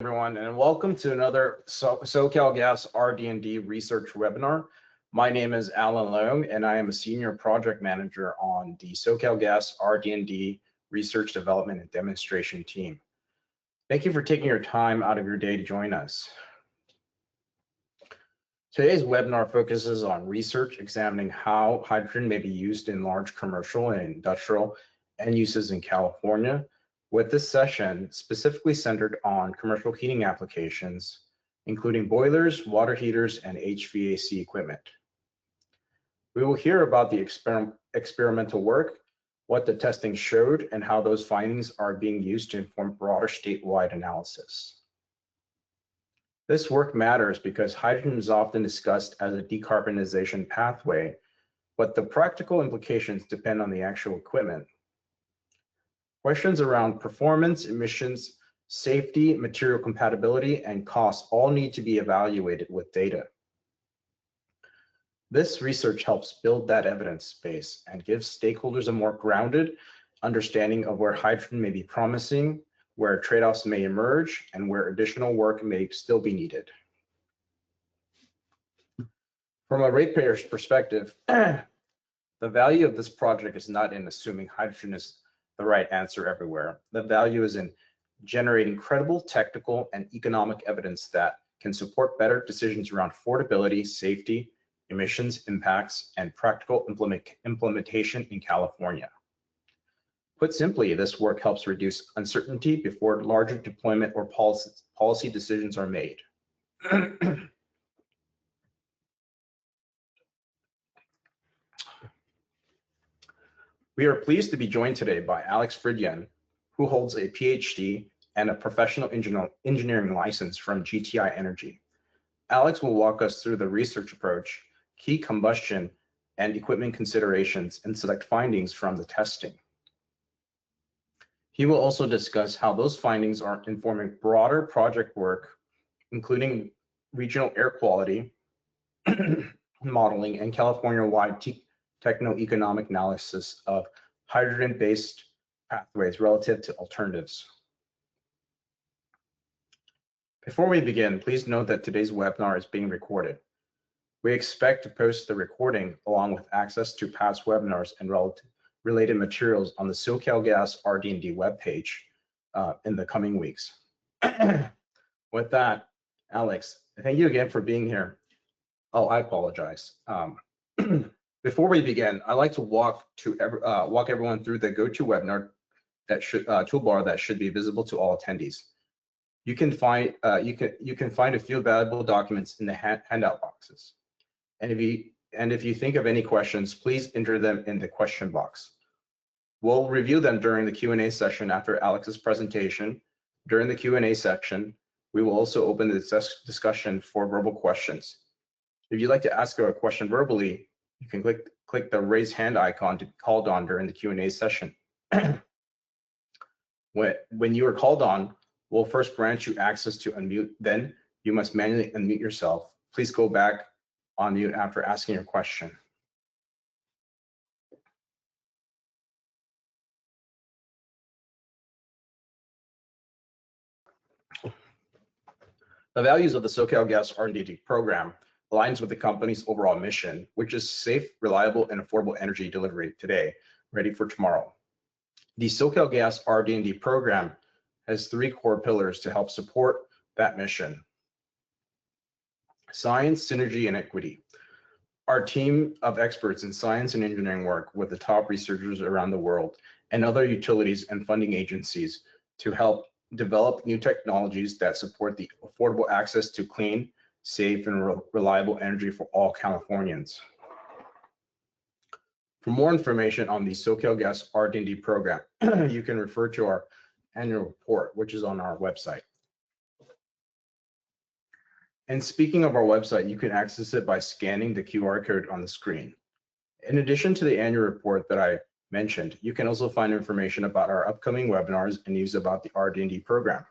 Everyone, and welcome to another SoCalGas RD&D research webinar. My name is Alan Leung, and I am a senior project manager on the SoCalGas RD&D research development and demonstration team. Thank you for taking your time out of your day to join us. Today's webinar focuses on research examining how hydrogen may be used in large commercial and industrial end uses in California, with this session specifically centered on commercial heating applications, including boilers, water heaters, and HVAC equipment. We will hear about the experimental work, what the testing showed, and how those findings are being used to inform broader statewide analysis. This work matters because hydrogen is often discussed as a decarbonization pathway, but the practical implications depend on the actual equipment. Questions around performance, emissions, safety, material compatibility, and cost all need to be evaluated with data. This research helps build that evidence base and gives stakeholders a more grounded understanding of where hydrogen may be promising, where trade-offs may emerge, and where additional work may still be needed. From a ratepayer's perspective, the value of this project is not in assuming hydrogen is the right answer everywhere. The value is in generating credible technical and economic evidence that can support better decisions around affordability, safety, emissions impacts, and practical implementation in California. Put simply, this work helps reduce uncertainty before larger deployment or policy decisions are made. We are pleased to be joined today by Alex Fridjen, who holds a PhD and a professional engineering license from GTI Energy. Alex will walk us through the research approach, key combustion and equipment considerations, and select findings from the testing. He will also discuss how those findings are informing broader project work, including regional air quality modeling and California-wide techno-economic analysis of hydrogen-based pathways relative to alternatives. Before we begin, please note that today's webinar is being recorded. We expect to post the recording along with access to past webinars and related materials on the SoCalGas RD&D webpage in the coming weeks. With that, Alex, thank you again for being here. Oh, I apologize. Before we begin, I'd like to walk everyone through the GoToWebinar toolbar that should be visible to all attendees. You can find a few valuable documents in the handout boxes. And if you think of any questions, please enter them in the question box. We'll review them during the Q&A session after Alex's presentation. During the Q&A section, we will also open the discussion for verbal questions. If you'd like to ask a question verbally, you can click the raise hand icon to be called on during the Q&A session. When you are called on, we'll first grant you access to unmute, then you must manually unmute yourself. Please go back on mute after asking your question. The values of the SoCalGas R&D program aligns with the company's overall mission, which is safe, reliable, and affordable energy delivery today, ready for tomorrow. The SoCalGas RD&D program has three core pillars to help support that mission: science, synergy, and equity. Our team of experts in science and engineering work with the top researchers around the world and other utilities and funding agencies to help develop new technologies that support the affordable access to clean, safe, and reliable energy for all Californians. For more information on the SoCalGas RD&D program, you can refer to our annual report, which is on our website. And speaking of our website, you can access it by scanning the QR code on the screen. In addition to the annual report that I mentioned, you can also find information about our upcoming webinars and news about the RD&D program.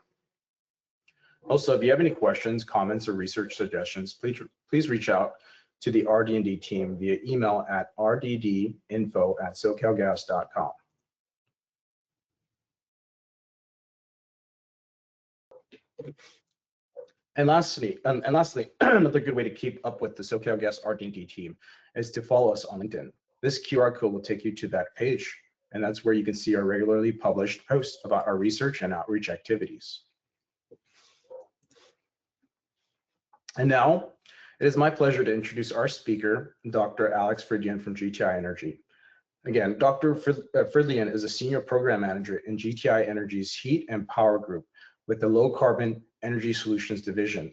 Also, if you have any questions, comments, or research suggestions, please reach out to the RD&D team via email at rddinfo@socalgas.com. And lastly, another good way to keep up with the SoCalGas RD&D team is to follow us on LinkedIn. This QR code will take you to that page, and that's where you can see our regularly published posts about our research and outreach activities. And now, it is my pleasure to introduce our speaker, Dr. Alex Fridlian from GTI Energy. Again, Dr. Fridlian is a senior program manager in GTI Energy's Heat and Power Group with the Low Carbon Energy Solutions Division.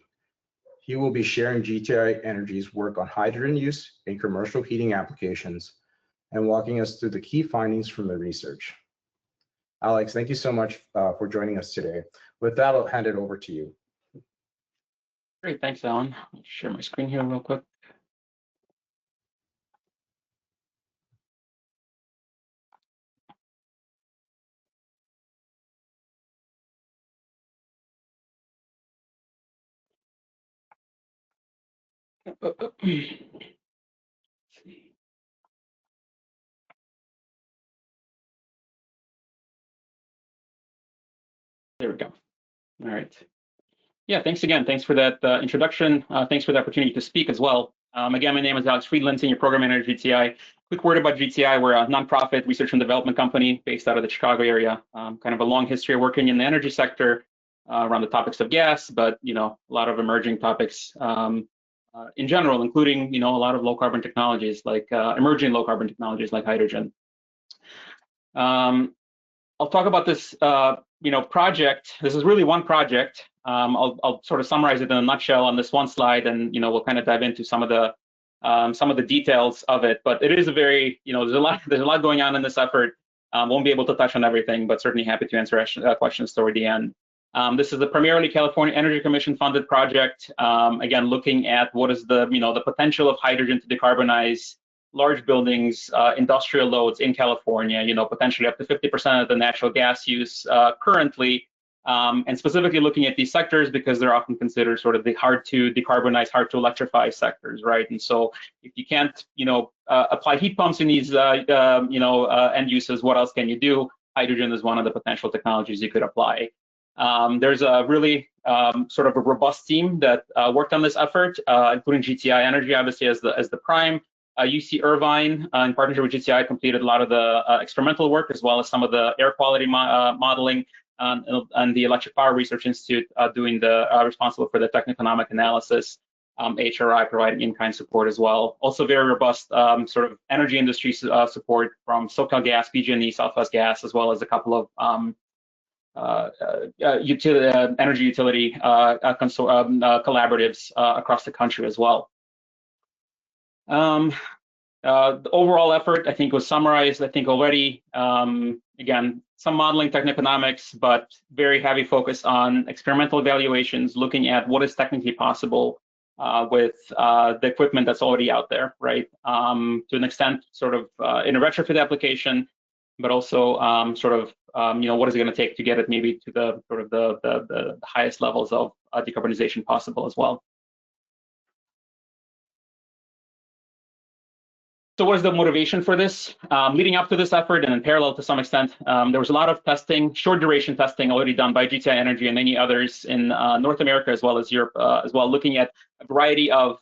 He will be sharing GTI Energy's work on hydrogen use in commercial heating applications and walking us through the key findings from the research. Alex, thank you so much for joining us today. With that, I'll hand it over to you. Great, thanks, Alan. I'll share my screen here real quick. There we go. All right. Yeah, thanks again. Thanks for that introduction. Thanks for the opportunity to speak as well. Again, my name is Alex Fridlian, Senior Program Manager at GTI. Quick word about GTI. We're a nonprofit research and development company based out of the Chicago area. Kind of a long history of working in the energy sector around the topics of gas, but a lot of emerging topics in general, including a lot of low carbon technologies like emerging low carbon technologies like hydrogen. I'll talk about this project. This is really one project. I'll sort of summarize it in a nutshell on this one slide, and we'll kind of dive into some of the details of it. But it is a very there's a lot going on in this effort. Won't be able to touch on everything, but certainly happy to answer questions toward the end. This is the primarily California Energy Commission funded project. Again, looking at what is the potential of hydrogen to decarbonize large buildings, industrial loads in California, potentially up to 50% of the natural gas use currently, and specifically looking at these sectors because they're often considered sort of the hard to decarbonize, hard to electrify sectors, right? And so if you can't, apply heat pumps in these, end uses, what else can you do? Hydrogen is one of the potential technologies you could apply. There's a really sort of a robust team that worked on this effort, including GTI Energy, obviously, as the prime. UC Irvine, in partnership with GTI, completed a lot of the experimental work, as well as some of the air quality modeling, and the Electric Power Research Institute doing the responsible for the techno-economic analysis. HRI providing in-kind support as well. Also very robust sort of energy industry support from SoCalGas, PG&E, Southwest Gas, as well as a couple of energy utility collaboratives across the country as well. The overall effort, I think, was summarized, already. Again, some modeling techno-economics, but very heavy focus on experimental evaluations, looking at what is technically possible with the equipment that's already out there, right? To an extent, sort of in a retrofit application, but also what is it going to take to get it maybe to the sort of the highest levels of decarbonization possible as well. So what is the motivation for this? Leading up to this effort, and in parallel to some extent, there was a lot of testing, short duration testing already done by GTI Energy and many others in North America as well as Europe as well, looking at a variety of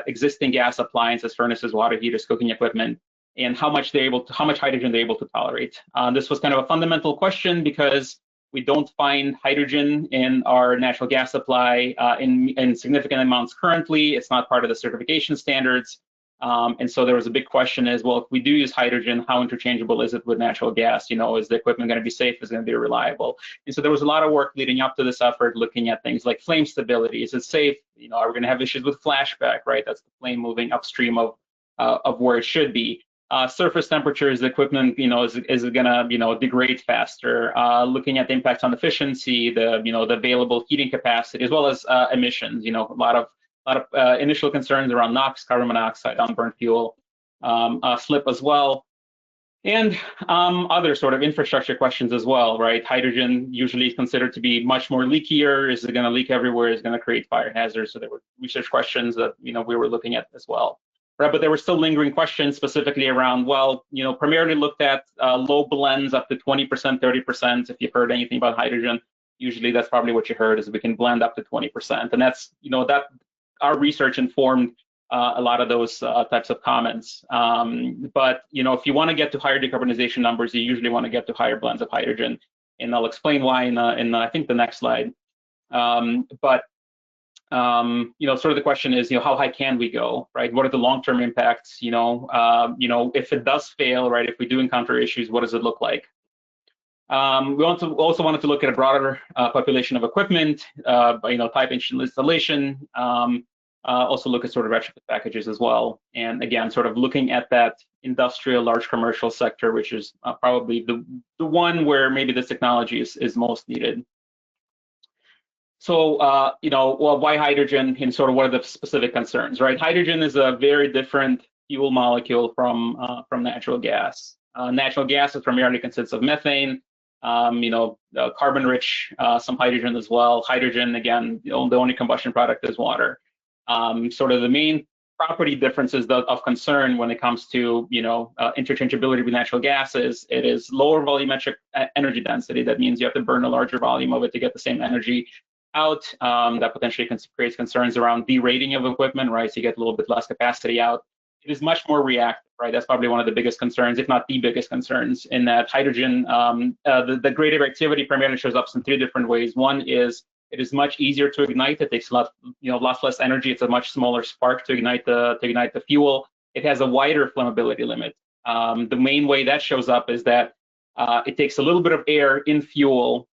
existing gas appliances, furnaces, water heaters, cooking equipment, and how much hydrogen they're able to tolerate. This was kind of a fundamental question because we don't find hydrogen in our natural gas supply in significant amounts currently. It's not part of the certification standards. And so there was a big question is, well, if we do use hydrogen, how interchangeable is it with natural gas? Is the equipment going to be safe? Is it going to be reliable? And so there was a lot of work leading up to this effort, looking at things like flame stability. Is it safe? Are we going to have issues with flashback, right? That's the flame moving upstream of where it should be. Surface temperatures, the equipment, is it going to, degrade faster? Looking at the impacts on efficiency, the available heating capacity, as well as emissions. A lot of initial concerns around NOx, carbon monoxide, unburned fuel, slip as well, and other sort of infrastructure questions as well, right? Hydrogen usually is considered to be much more leakier. Is it going to leak everywhere? Is it going to create fire hazards? So there were research questions that we were looking at as well. Right, but there were still lingering questions specifically around, well, primarily looked at low blends up to 20%, 30%, if you've heard anything about hydrogen. Usually that's probably what you heard, is we can blend up to 20. And that's, that our research informed a lot of those types of comments. But, if you want to get to higher decarbonization numbers, you usually want to get to higher blends of hydrogen. And I'll explain why in I think the next slide. Sort of the question is, how high can we go, right? What are the long-term impacts? If it does fail, right? If we do encounter issues, what does it look like? We also wanted to look at a broader population of equipment, type installation. Also look at sort of retrofit packages as well. And again, sort of looking at that industrial, large commercial sector, which is probably the one where maybe this technology is most needed. So, well, why hydrogen, and sort of what are the specific concerns, right? Hydrogen is a very different fuel molecule from natural gas. Natural gas is primarily consists of methane, carbon-rich, some hydrogen as well. Hydrogen, again, the only combustion product is water. Sort of the main property differences of concern when it comes to, interchangeability with natural gas is it is lower volumetric energy density. That means you have to burn a larger volume of it to get the same energy out. That potentially creates concerns around derating of equipment, right? So you get a little bit less capacity out. It is much more reactive, right? That's probably one of the biggest concerns, if not the biggest concerns, in that hydrogen, the grade of activity primarily shows up in 3 different ways. One is it is much easier to ignite. It takes lots less energy. It's a much smaller spark to ignite the fuel. It has a wider flammability limit. The main way that shows up is that it takes a little bit of air in fuel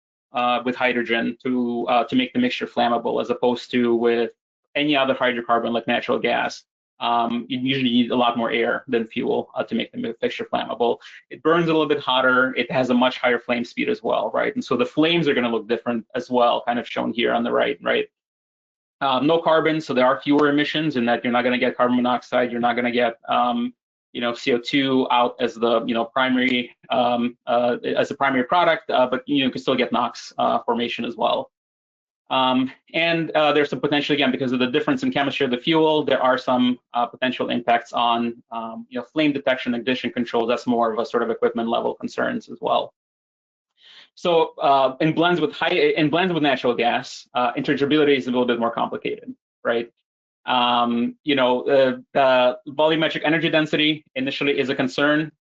with hydrogen to make the mixture flammable, as opposed to with any other hydrocarbon like natural gas. You usually need a lot more air than fuel to make the mixture flammable. It burns a little bit hotter. It has a much higher flame speed as well, right? And so the flames are going to look different as well, kind of shown here on the right, right? No carbon, so there are fewer emissions in that you're not going to get carbon monoxide. You're not going to get CO2 out as the primary as a primary product, but you can still get NOx formation as well. And there's some potential, again, because of the difference in chemistry of the fuel, there are some potential impacts on flame detection, ignition control. That's more of a sort of equipment level concerns as well. So in blends with natural gas, interchangeability is a little bit more complicated, right? The volumetric energy density initially is a concern.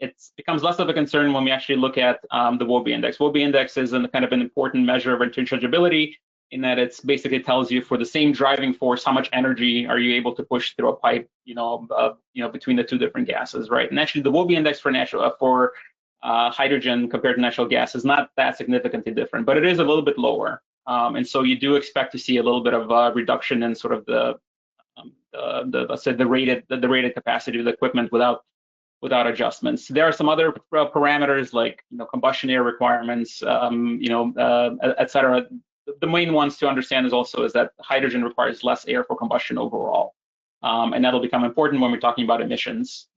It becomes less of a concern when we actually look at the WOBE index. WOBE index is kind of an important measure of interchangeability, in that it's basically tells you for the same driving force, how much energy are you able to push through a pipe, between the 2 different gases, right? And actually, the WOBE index for hydrogen compared to natural gas is not that significantly different, but it is a little bit lower. And so you do expect to see a little bit of a reduction in sort of let's say the rated capacity of the equipment without adjustments. There are some other parameters like combustion air requirements, et cetera. The main ones to understand is that hydrogen requires less air for combustion overall, and that'll become important when we're talking about emissions.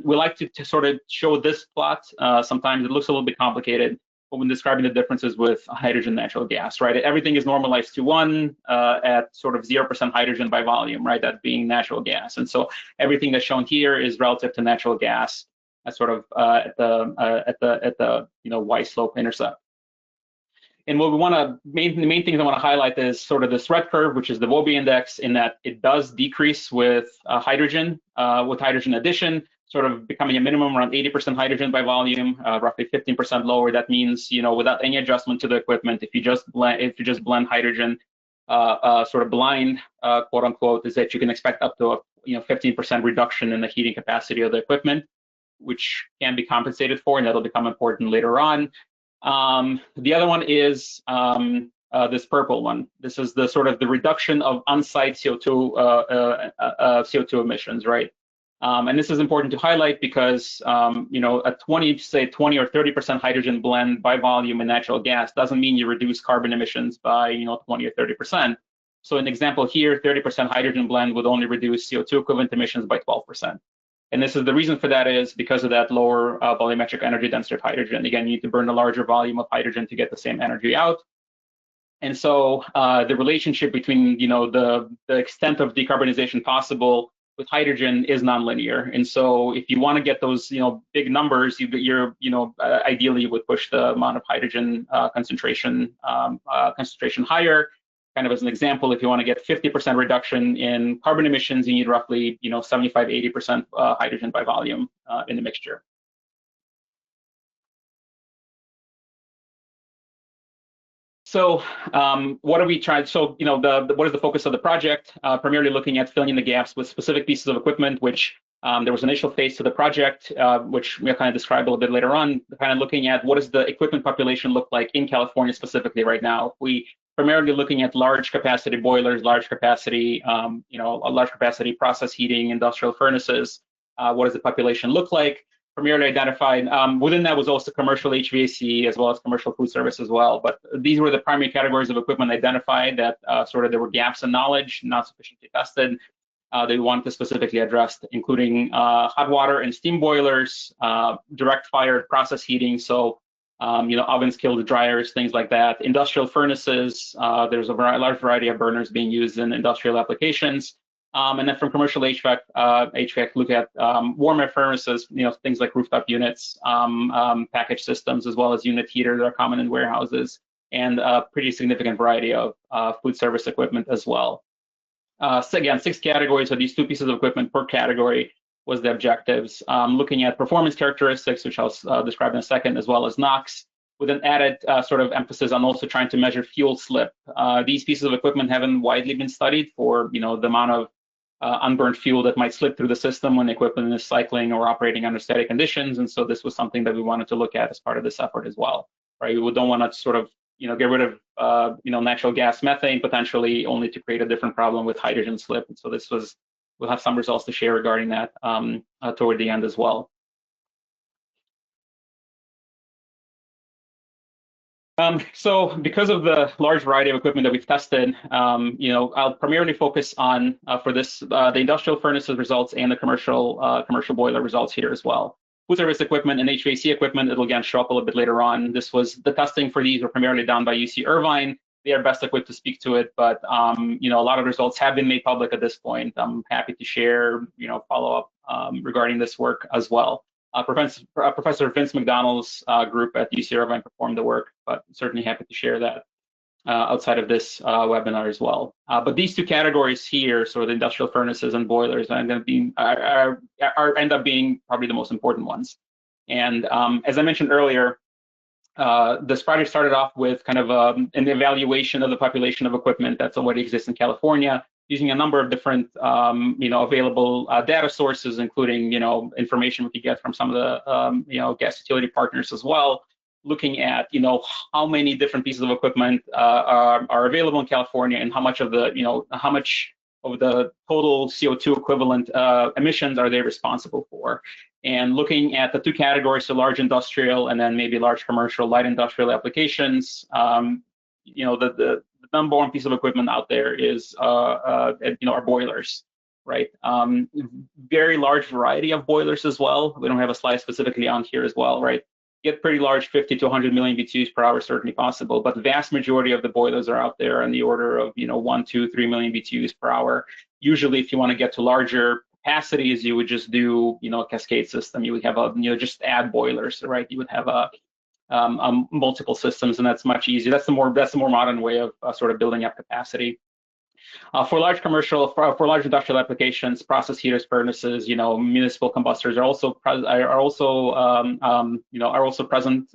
We like to sort of show this plot. Sometimes it looks a little bit complicated, but when describing the differences with hydrogen, natural gas, right? Everything is normalized to 1 at sort of 0% hydrogen by volume, right? That being natural gas, and so everything that's shown here is relative to natural gas, at sort of at the y slope intercept. And what we want to the main things I want to highlight is sort of this red curve, which is the WOBE index, in that it does decrease with hydrogen addition, sort of becoming a minimum around 80% hydrogen by volume, roughly 15% lower. That means, without any adjustment to the equipment, if you just blend hydrogen, sort of blind, quote unquote, is that you can expect up to a 15% reduction in the heating capacity of the equipment, which can be compensated for, and that'll become important later on. The other one is this purple one. This is the sort of the reduction of on-site CO2 emissions, right? And this is important to highlight because a 20 or 30% hydrogen blend by volume in natural gas doesn't mean you reduce carbon emissions by 20 or 30%. So an example here, 30% hydrogen blend would only reduce CO2 equivalent emissions by 12%. And this is the reason for that is because of that lower volumetric energy density of hydrogen. Again, you need to burn a larger volume of hydrogen to get the same energy out. And so the relationship between the extent of decarbonization possible with hydrogen is nonlinear. And so if you want to get those, big numbers, ideally you would push the amount of hydrogen concentration higher. Kind of as an example, if you want to get 50% reduction in carbon emissions, you need roughly, 75, 80% hydrogen by volume in the mixture. So what have we tried? So, what is the focus of the project? Primarily looking at filling in the gaps with specific pieces of equipment, which there was an initial phase to the project, which we'll kind of describe a little bit later on, kind of looking at what does the equipment population look like in California specifically right now. We primarily looking at large capacity boilers, large capacity process heating, industrial furnaces. What does the population look like? Primarily identified. Within that was also commercial HVAC as well as commercial food service as well. But these were the primary categories of equipment identified that there were gaps in knowledge, not sufficiently tested. They wanted to specifically address, including hot water and steam boilers, direct fired process heating. So, ovens, kilns, dryers, things like that. Industrial furnaces. There's a large variety of burners being used in industrial applications. And then from commercial HVAC, look at warm air furnaces, things like rooftop units, package systems, as well as unit heaters that are common in warehouses, and a pretty significant variety of food service equipment as well. So again, 6 categories of these 2 pieces of equipment per category was the objectives. Looking at performance characteristics, which I'll describe in a second, as well as NOx, with an added emphasis on also trying to measure fuel slip. These pieces of equipment haven't widely been studied for the amount of unburned fuel that might slip through the system when the equipment is cycling or operating under static conditions. And so this was something that we wanted to look at as part of this effort as well, right? We don't want to get rid of, natural gas methane potentially only to create a different problem with hydrogen slip. And so we'll have some results to share regarding that toward the end as well. So because of the large variety of equipment that we've tested, I'll primarily focus on for this the industrial furnaces results and the commercial boiler results here as well. Food service equipment and HVAC equipment, it'll again show up a little bit later on. This was the testing for these were primarily done by UC Irvine. They are best equipped to speak to it, but a lot of results have been made public at this point. I'm happy to share follow up regarding this work as well. Professor Vince McDonald's group at UC Irvine performed the work, but certainly happy to share that outside of this webinar as well. But these 2 categories here, so the industrial furnaces and boilers, end up being probably the most important ones. And as I mentioned earlier, this project started off with kind of an evaluation of the population of equipment that's already exists in California, using a number of different, available data sources, including, information we could get from some of the, gas utility partners as well, looking at, how many different pieces of equipment are available in California and how much of the, how much of the total CO2 equivalent emissions are they responsible for. And looking at the 2 categories, so large industrial and then maybe large commercial, light industrial applications, the number 1 piece of equipment out there is, our boilers, right? Very large variety of boilers as well. We don't have a slide specifically on here as well, right? Get pretty large, 50 to 100 million BTUs per hour, certainly possible, but the vast majority of the boilers are out there in the order of, 1, 2, 3 million BTUs per hour. Usually, if you want to get to larger capacities, you would just do, a cascade system. You would have just add boilers, right? You would have multiple systems, and that's much easier. That's the more modern way of building up capacity. For large commercial, for large industrial applications, process heaters, furnaces, municipal combustors are also present.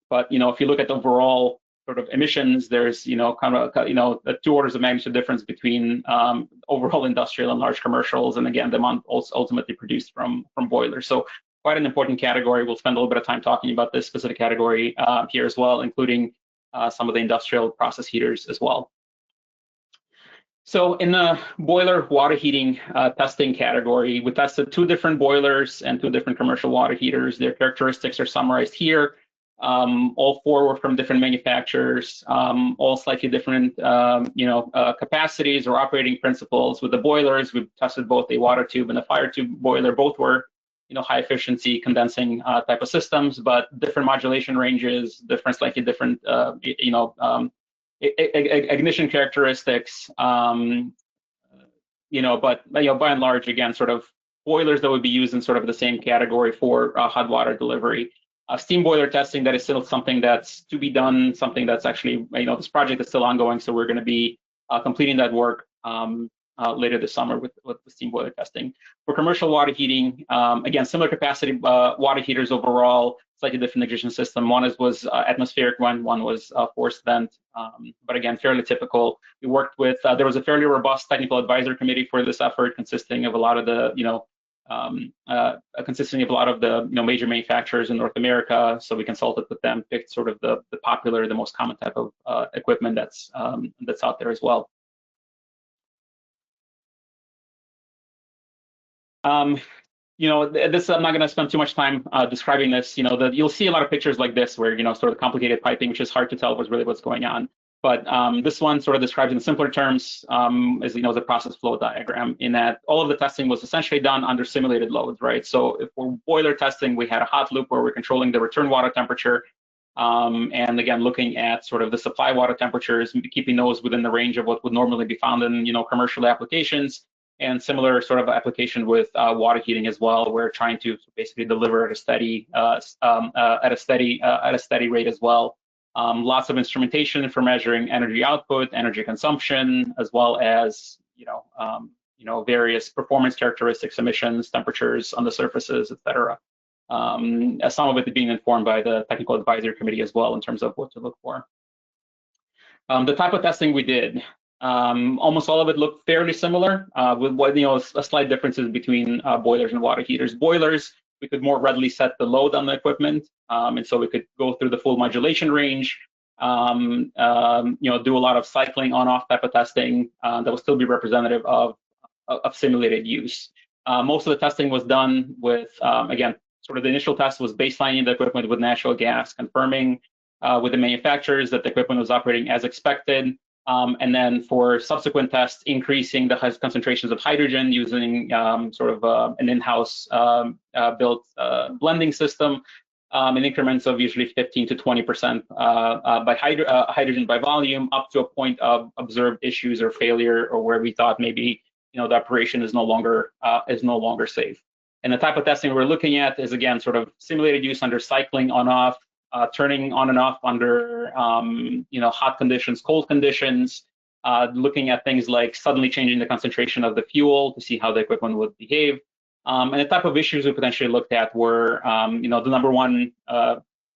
But if you look at the overall emissions, there's kind of 2 orders of magnitude difference between overall industrial and large commercials, and again, the amount ultimately produced from boilers. So quite an important category. We'll spend a little bit of time talking about this specific category here as well, including some of the industrial process heaters as well. So in the boiler water heating testing category, we tested 2 different boilers and 2 different commercial water heaters. Their characteristics are summarized here. All 4 were from different manufacturers, all slightly different, capacities or operating principles. With the boilers, we tested both a water tube and a fire tube boiler. Both were, high efficiency condensing type of systems, but different modulation ranges, slightly different, ignition characteristics, but by and large, again, sort of boilers that would be used in sort of the same category for hot water delivery. Steam boiler testing, that is still something that's to be done, something that's actually, this project is still ongoing, so we're going to be completing that work later this summer with the steam boiler testing. For commercial water heating, again, similar capacity water heaters overall, slightly different ignition system. One was atmospheric one was forced vent, but again, fairly typical. We worked with, there was a fairly robust technical advisory committee for this effort, consisting of a lot of the, major manufacturers in North America. So we consulted with them, picked sort of the popular, the most common type of equipment that's out there as well. This, I'm not going to spend too much time describing this. You'll see a lot of pictures like this where, sort of complicated piping, which is hard to tell what's going on. But this one sort of describes in simpler terms as the process flow diagram, in that all of the testing was essentially done under simulated loads, right? So if we're boiler testing, we had a hot loop where we're controlling the return water temperature, and again, looking at sort of the supply water temperatures, keeping those within the range of what would normally be found in commercial applications. And similar sort of application with water heating as well. We're trying to basically deliver at a steady rate as well. Lots of instrumentation for measuring energy output, energy consumption, as well as various performance characteristics, emissions, temperatures on the surfaces, etc. Some of it being informed by the technical advisory committee as well in terms of what to look for. The type of testing we did. Almost all of it looked fairly similar, with a slight differences between boilers and water heaters. Boilers, we could more readily set the load on the equipment, and so we could go through the full modulation range, do a lot of cycling on-off type of testing that will still be representative of simulated use. Most of the testing was done with, again, sort of the initial test was baselining the equipment with natural gas, confirming with the manufacturers that the equipment was operating as expected. And then for subsequent tests, increasing the concentrations of hydrogen using sort of an in-house built blending system in increments of usually 15 to 20% by hydrogen by volume, up to a point of observed issues or failure, or where we thought maybe the operation is no longer safe. And the type of testing we're looking at is, again, sort of simulated use under cycling on-off. Turning on and off under hot conditions, cold conditions, looking at things like suddenly changing the concentration of the fuel to see how the equipment would behave. And the type of issues we potentially looked at were, the number one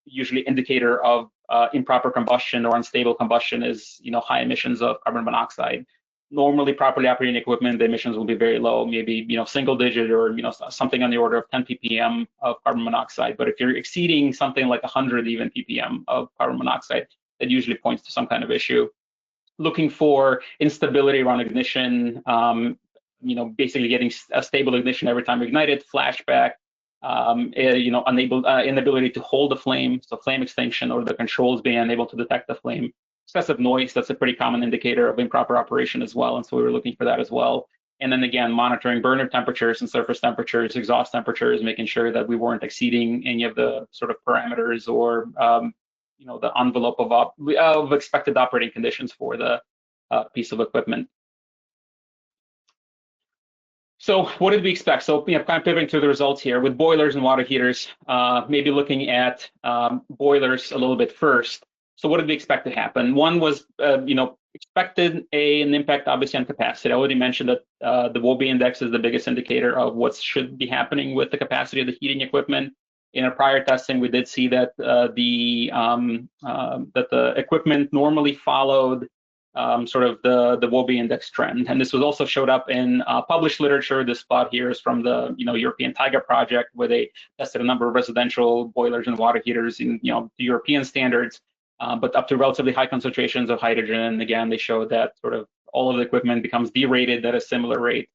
usually indicator of improper combustion or unstable combustion is, high emissions of carbon monoxide. Normally, properly operating equipment, the emissions will be very low, maybe single digit, or something on the order of 10 ppm of carbon monoxide. But if you're exceeding something like 100 even ppm of carbon monoxide, that usually points to some kind of issue. Looking for instability around ignition, basically getting a stable ignition every time ignited, flashback, inability to hold the flame, so flame extinction, or the controls being unable to detect the flame. Excessive noise, that's a pretty common indicator of improper operation as well, and so we were looking for that as well. And then again, monitoring burner temperatures and surface temperatures, exhaust temperatures, making sure that we weren't exceeding any of the sort of parameters or the envelope of expected operating conditions for the piece of equipment. So what did we expect? So kind of pivoting to the results here with boilers and water heaters, maybe looking at boilers a little bit first. So what did we expect to happen? One was, expected an impact obviously on capacity. I already mentioned that the WOBE index is the biggest indicator of what should be happening with the capacity of the heating equipment. In our prior testing, we did see that the equipment normally followed sort of the WOBE index trend, and this was also showed up in published literature. This plot here is from the European TIGA project, where they tested a number of residential boilers and water heaters in the European standards. But up to relatively high concentrations of hydrogen. Again, they showed that sort of all of the equipment becomes derated at a similar rate.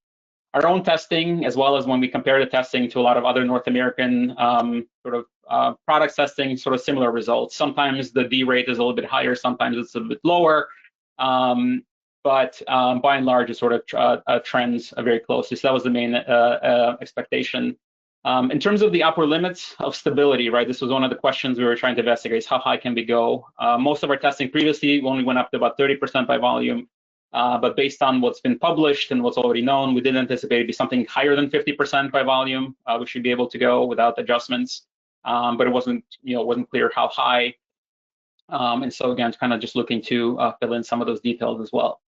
Our own testing, as well as when we compare the testing to a lot of other North American product testing, sort of similar results. Sometimes the derate is a little bit higher, sometimes it's a bit lower, but by and large, it sort of trends very closely. So that was the main expectation. In terms of the upper limits of stability, right, this was one of the questions we were trying to investigate, is how high can we go? Most of our testing previously only went up to about 30% by volume. But based on what's been published and what's already known, we did anticipate it'd be something higher than 50% by volume. We should be able to go without adjustments, but it wasn't, wasn't clear how high. And so again, kind of just looking to fill in some of those details as well.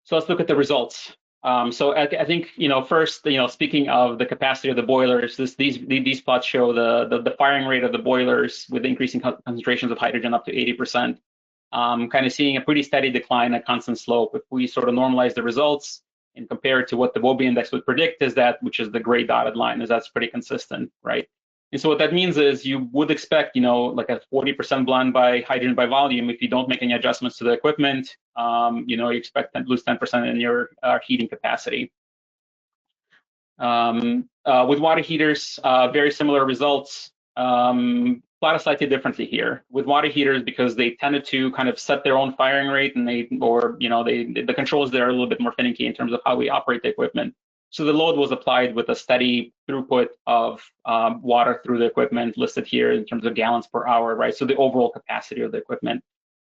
So let's look at the results. So I think, first, speaking of the capacity of the boilers, these plots show the firing rate of the boilers with increasing concentrations of hydrogen up to 80%. Kind of seeing a pretty steady decline at constant slope. If we sort of normalize the results and compare it to what the Wobbe index would predict, which is the gray dotted line, that's pretty consistent, right? And so what that means is you would expect, like a 40% blend by hydrogen by volume if you don't make any adjustments to the equipment. You expect to lose 10% in your heating capacity. With water heaters, very similar results. Plot slightly differently here with water heaters because they tended to kind of set their own firing rate, and the controls there are a little bit more finicky in terms of how we operate the equipment. So the load was applied with a steady throughput of water through the equipment listed here in terms of gallons per hour, right? So the overall capacity of the equipment.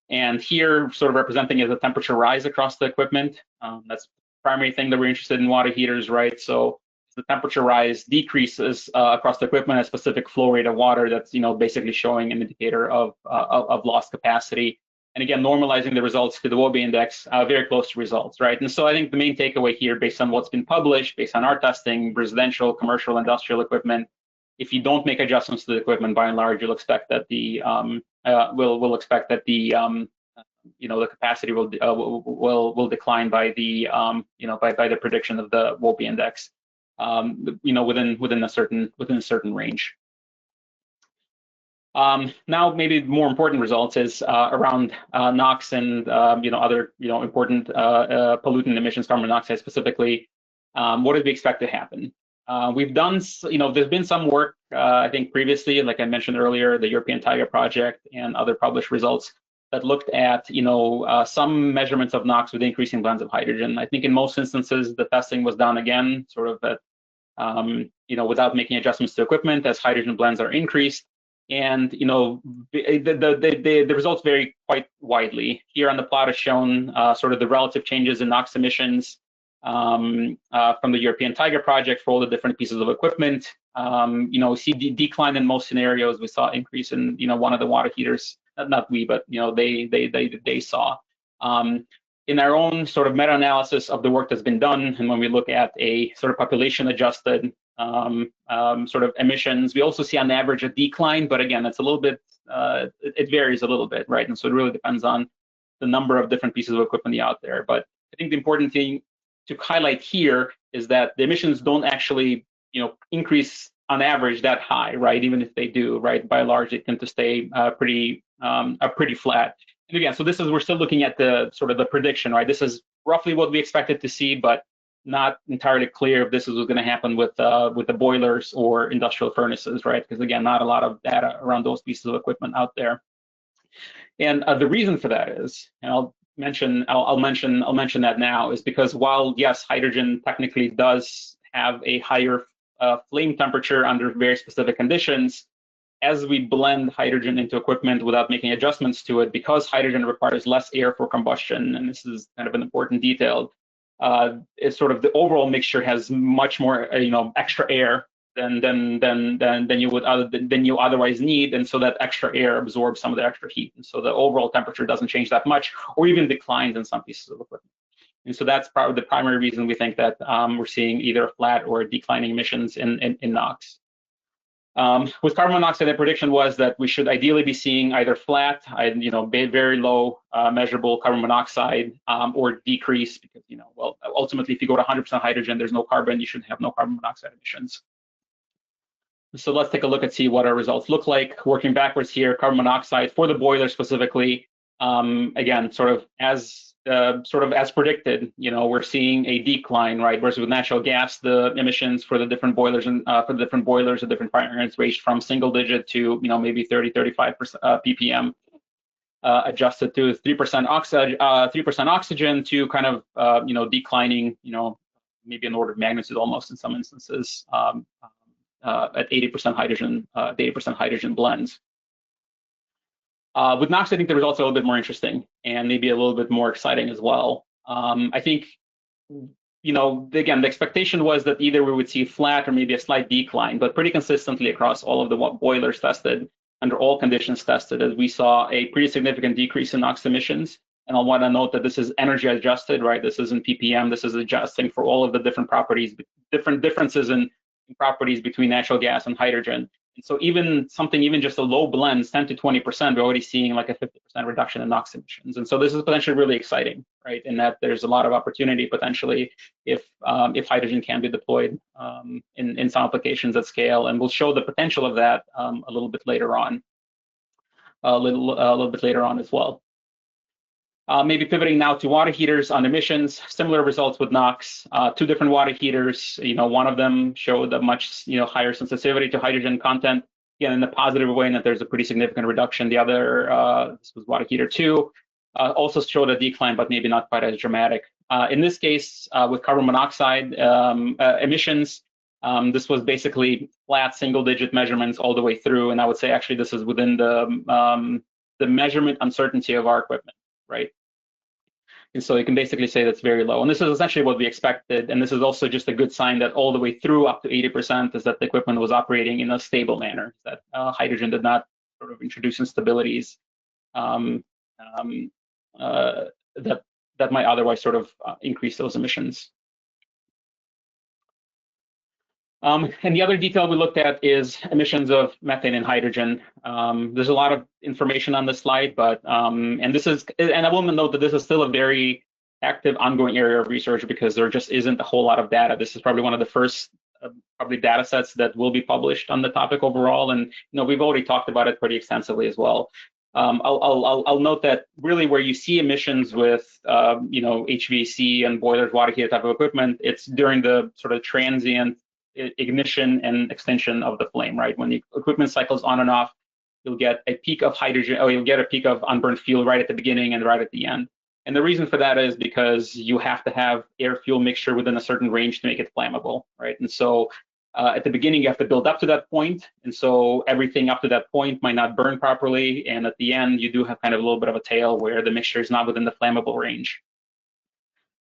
And here, sort of representing is the temperature rise across the equipment. That's the primary thing that we're interested in water heaters, right? So the temperature rise decreases across the equipment, a specific flow rate of water that's basically showing an indicator of lost capacity. And again, normalizing the results to the Wobbe index, very close to results, right? And so I think the main takeaway here, based on what's been published, based on our testing, residential, commercial, industrial equipment, if you don't make adjustments to the equipment, by and large, you'll expect that the the capacity will decline by the by the prediction of the Wobbe index, within a certain range. Now, maybe more important results is around NOx and other important pollutant emissions, carbon monoxide specifically. What did we expect to happen? We've done, there's been some work, I think previously, like I mentioned earlier, the European Tiger project and other published results that looked at some measurements of NOx with increasing blends of hydrogen. I think in most instances the testing was done again, sort of at without making adjustments to equipment as hydrogen blends are increased. And the results vary quite widely. Here on the plot is shown sort of the relative changes in NOx emissions from the European Tiger project for all the different pieces of equipment. We see decline in most scenarios. We saw increase in one of the water heaters. Not we, but they saw. In our own sort of meta-analysis of the work that's been done, and when we look at a sort of population-adjusted sort of emissions, we also see on average a decline, but again, it's a little bit, it varies a little bit, right? And so it really depends on the number of different pieces of equipment out there. But I think the important thing to highlight here is that the emissions don't actually, increase on average that high, right? Even if they do, right? By and large, they tend to stay pretty flat. And again, so we're still looking at the sort of the prediction, right? This is roughly what we expected to see, but not entirely clear if this is what's going to happen with the boilers or industrial furnaces, right? Because again, not a lot of data around those pieces of equipment out there. And the reason for that is, and I'll mention that now, is because while yes, hydrogen technically does have a higher flame temperature under very specific conditions, as we blend hydrogen into equipment without making adjustments to it, because hydrogen requires less air for combustion, and this is kind of an important detail, it's sort of the overall mixture has much more extra air than you otherwise need, and so that extra air absorbs some of the extra heat, and so the overall temperature doesn't change that much, or even declines in some pieces of equipment. And so that's probably the primary reason we think that we're seeing either flat or declining emissions in NOx. With carbon monoxide, the prediction was that we should ideally be seeing either flat, very low measurable carbon monoxide, or decrease, because ultimately, if you go to 100% hydrogen, there's no carbon, you should have no carbon monoxide emissions. So let's take a look and see what our results look like. Working backwards here, carbon monoxide for the boiler specifically, again, sort of as predicted, we're seeing a decline, right? Whereas with natural gas, the emissions for the different boilers and the different firing rates ranged from single digit to maybe 30-35% ppm, adjusted to 3% oxygen to kind of declining, maybe an order of magnitude almost in some instances at 80% hydrogen blends. With NOx, I think the results are a little bit more interesting and maybe a little bit more exciting as well. I think, again, the expectation was that either we would see flat or maybe a slight decline, but pretty consistently across all of the boilers tested, under all conditions tested, as we saw a pretty significant decrease in NOx emissions. And I want to note that this is energy adjusted, right? This isn't ppm. This is adjusting for all of the different properties, different differences in properties between natural gas and hydrogen. And so even just a low blend, 10 to 20%, we're already seeing like a 50% reduction in NOx emissions. And so this is potentially really exciting, right? In that there's a lot of opportunity potentially if hydrogen can be deployed in some applications at scale, and we'll show the potential of that a little bit later on, a little bit later on as well. Maybe pivoting now to water heaters on emissions, similar results with NOx. Two different water heaters, one of them showed a much higher sensitivity to hydrogen content, again in a positive way, in that there's a pretty significant reduction. The other, this was water heater 2, also showed a decline, but maybe not quite as dramatic. In this case, with carbon monoxide emissions, this was basically flat single-digit measurements all the way through, and I would say actually this is within the measurement uncertainty of our equipment. Right. And so you can basically say that's very low. And this is essentially what we expected. And this is also just a good sign that all the way through up to 80% is that the equipment was operating in a stable manner, that hydrogen did not sort of introduce instabilities that might otherwise sort of increase those emissions. And the other detail we looked at is emissions of methane and hydrogen. There's a lot of information on this slide, but and I will note that this is still a very active, ongoing area of research because there just isn't a whole lot of data. This is probably one of the first probably data sets that will be published on the topic overall, and we've already talked about it pretty extensively as well. I'll note that really where you see emissions with HVAC and boilers, water heater type of equipment, it's during the sort of transient ignition and extension of the flame, right? When the equipment cycles on and off, you'll get a peak of hydrogen, or you'll get a peak of unburned fuel right at the beginning and right at the end. And the reason for that is because you have to have air-fuel mixture within a certain range to make it flammable, right? And so at the beginning, you have to build up to that point. And so everything up to that point might not burn properly. And at the end, you do have kind of a little bit of a tail where the mixture is not within the flammable range.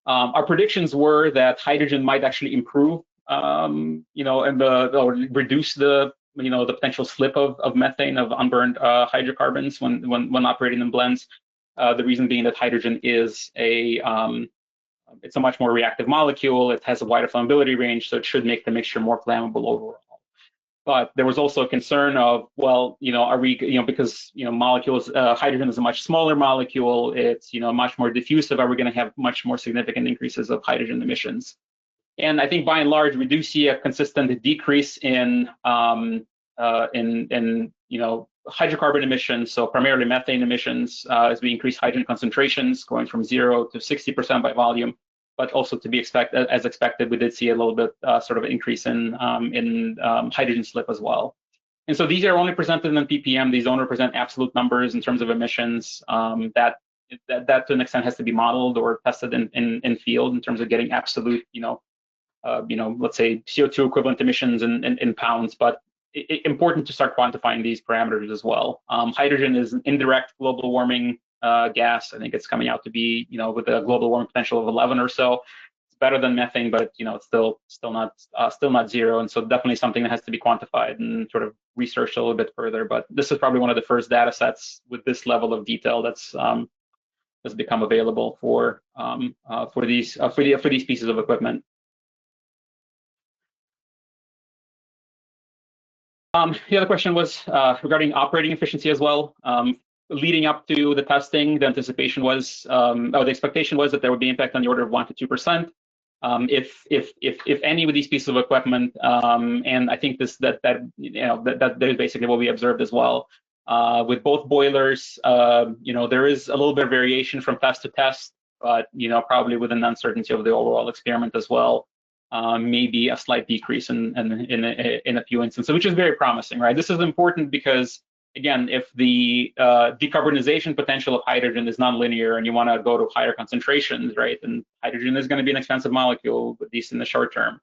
Our predictions were that hydrogen might actually improve and or reduce the potential slip of methane, of unburned hydrocarbons when operating in blends. The reason being that hydrogen is it's a much more reactive molecule. It has a wider flammability range, so it should make the mixture more flammable overall. But there was also a concern of, well, are we, because molecules, hydrogen is a much smaller molecule. It's much more diffusive. Are we going to have much more significant increases of hydrogen emissions? And I think by and large, we do see a consistent decrease in hydrocarbon emissions, so primarily methane emissions, as we increase hydrogen concentrations, going from 0 to 60% by volume. But also to be as expected, we did see a little bit sort of increase in hydrogen slip as well. And so these are only presented in ppm. These don't represent absolute numbers in terms of emissions. That to an extent has to be modeled or tested in field in terms of getting absolute, let's say CO2 equivalent emissions in pounds, but important to start quantifying these parameters as well. Hydrogen is an indirect global warming gas. I think it's coming out to be, with a global warming potential of 11 or so. It's better than methane, but it's still not zero. And so definitely something that has to be quantified and sort of researched a little bit further. But this is probably one of the first data sets with this level of detail that's become available for these pieces of equipment. The other question was regarding operating efficiency as well. Leading up to the testing, the anticipation was, the expectation was that there would be impact on the order of 1 to 2%, if any, with these pieces of equipment. And I think that is basically what we observed as well. With both boilers, there is a little bit of variation from test to test, but probably with an uncertainty of the overall experiment as well. Maybe a slight decrease in a few instances, which is very promising, right? This is important because, again, if the decarbonization potential of hydrogen is nonlinear and you want to go to higher concentrations, right, then hydrogen is going to be an expensive molecule, at least in the short term.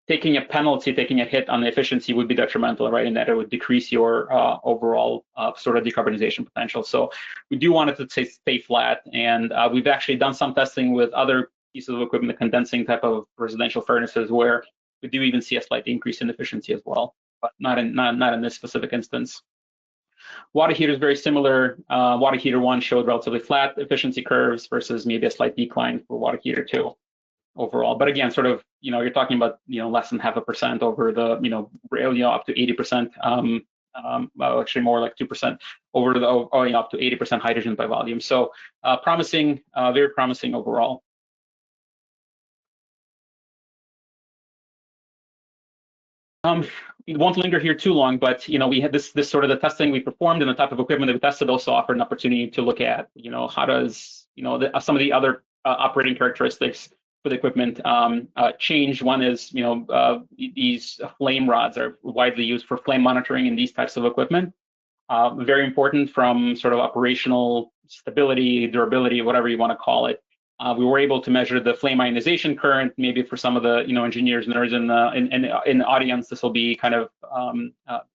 taking a penalty, taking a hit on the efficiency would be detrimental, right? And that it would decrease your overall sort of decarbonization potential. So we do want it to stay flat. And we've actually done some testing with other pieces of equipment, the condensing type of residential furnaces, where we do even see a slight increase in efficiency as well, but not in this specific instance. Water heater is very similar. Water heater 1 showed relatively flat efficiency curves versus maybe a slight decline for water heater 2 overall. But again, sort of, you're talking about, less than 0.5% over the, up to 80%, well, actually more like 2% over the, up to 80% hydrogen by volume. So promising, very promising overall. We won't linger here too long, but we had this sort of the testing we performed and the type of equipment that we tested also offered an opportunity to look at, how does, some of the other operating characteristics for the equipment change. One is, these flame rods are widely used for flame monitoring in these types of equipment. Very important from sort of operational stability, durability, whatever you want to call it. We were able to measure the flame ionization current. Maybe for some of the engineers, nerds in the audience, this will be kind of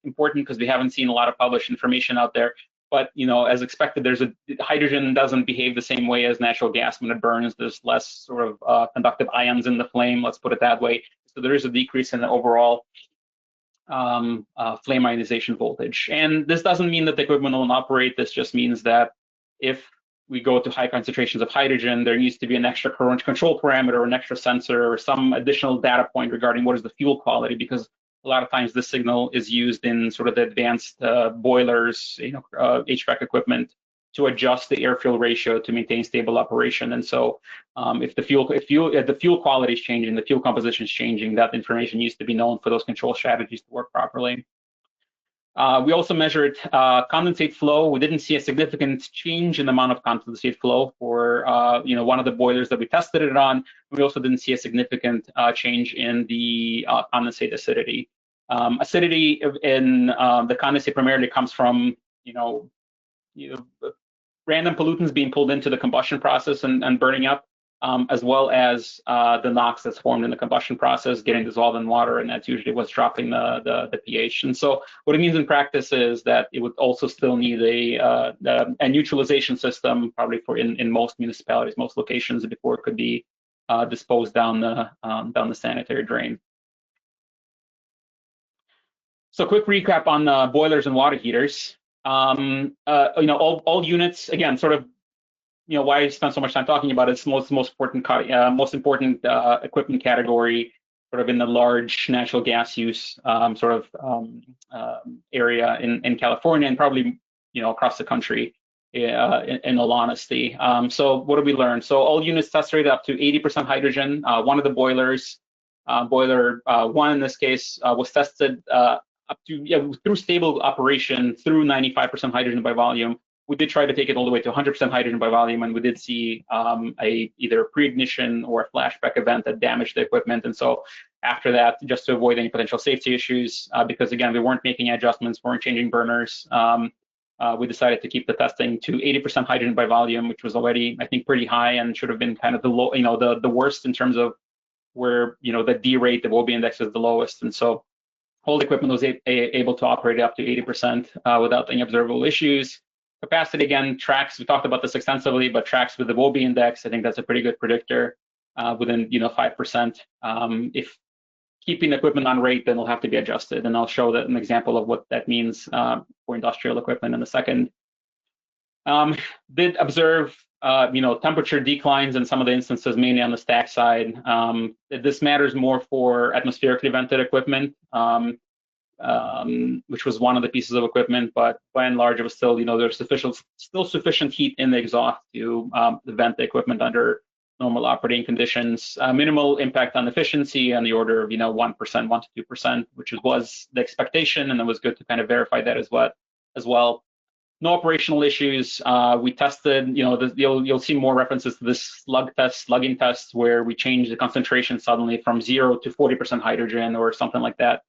important because we haven't seen a lot of published information out there. But as expected, hydrogen doesn't behave the same way as natural gas when it burns. There's less sort of conductive ions in the flame. Let's put it that way. So there is a decrease in the overall flame ionization voltage. And this doesn't mean that the equipment won't operate. This just means that if we go to high concentrations of hydrogen, there needs to be an extra current control parameter or an extra sensor or some additional data point regarding what is the fuel quality, because a lot of times this signal is used in sort of the advanced boilers, HVAC equipment to adjust the air-fuel ratio to maintain stable operation. And so if the fuel quality is changing, the fuel composition is changing, that information needs to be known for those control strategies to work properly. We also measured condensate flow. We didn't see a significant change in the amount of condensate flow for one of the boilers that we tested it on. We also didn't see a significant change in the condensate acidity. Acidity in the condensate primarily comes from random pollutants being pulled into the combustion process and burning up, as well as the NOx that's formed in the combustion process getting dissolved in water, and that's usually what's dropping the pH. And so what it means in practice is that it would also still need a neutralization system, probably in most municipalities, most locations, before it could be disposed down the sanitary drain. So quick recap on boilers and water heaters. All units, again, sort of, why I spend so much time talking about it, it's most important equipment category, sort of in the large natural gas use area in California and probably across the country, in all honesty. So what did we learn? So all units test rated up to 80% hydrogen. One of the boilers, boiler 1 in this case, was tested up to through stable operation through 95% hydrogen by volume. We did try to take it all the way to 100% hydrogen by volume, and we did see either a pre-ignition or a flashback event that damaged the equipment. And so after that, just to avoid any potential safety issues, because again, we weren't making adjustments, weren't changing burners, we decided to keep the testing to 80% hydrogen by volume, which was already, I think, pretty high and should have been kind of the low, the worst in terms of where, the D rate, the WOBE index is the lowest. And so whole equipment was able to operate up to 80% without any observable issues. Capacity, again, tracks, we talked about this extensively, but tracks with the WOBE index, I think that's a pretty good predictor within 5%. If keeping the equipment on rate, then it'll have to be adjusted, and I'll show that an example of what that means for industrial equipment in a second. Did observe temperature declines in some of the instances, mainly on the stack side. This matters more for atmospherically vented equipment, which was one of the pieces of equipment, but by and large, it was still, there's still sufficient heat in the exhaust to vent the equipment under normal operating conditions. Minimal impact on efficiency on the order of 1%, 1 to 2%, which was the expectation, and it was good to kind of verify that as well. No operational issues. We tested, you'll see more references to this slugging test, where we changed the concentration suddenly from 0 to 40% hydrogen or something like that.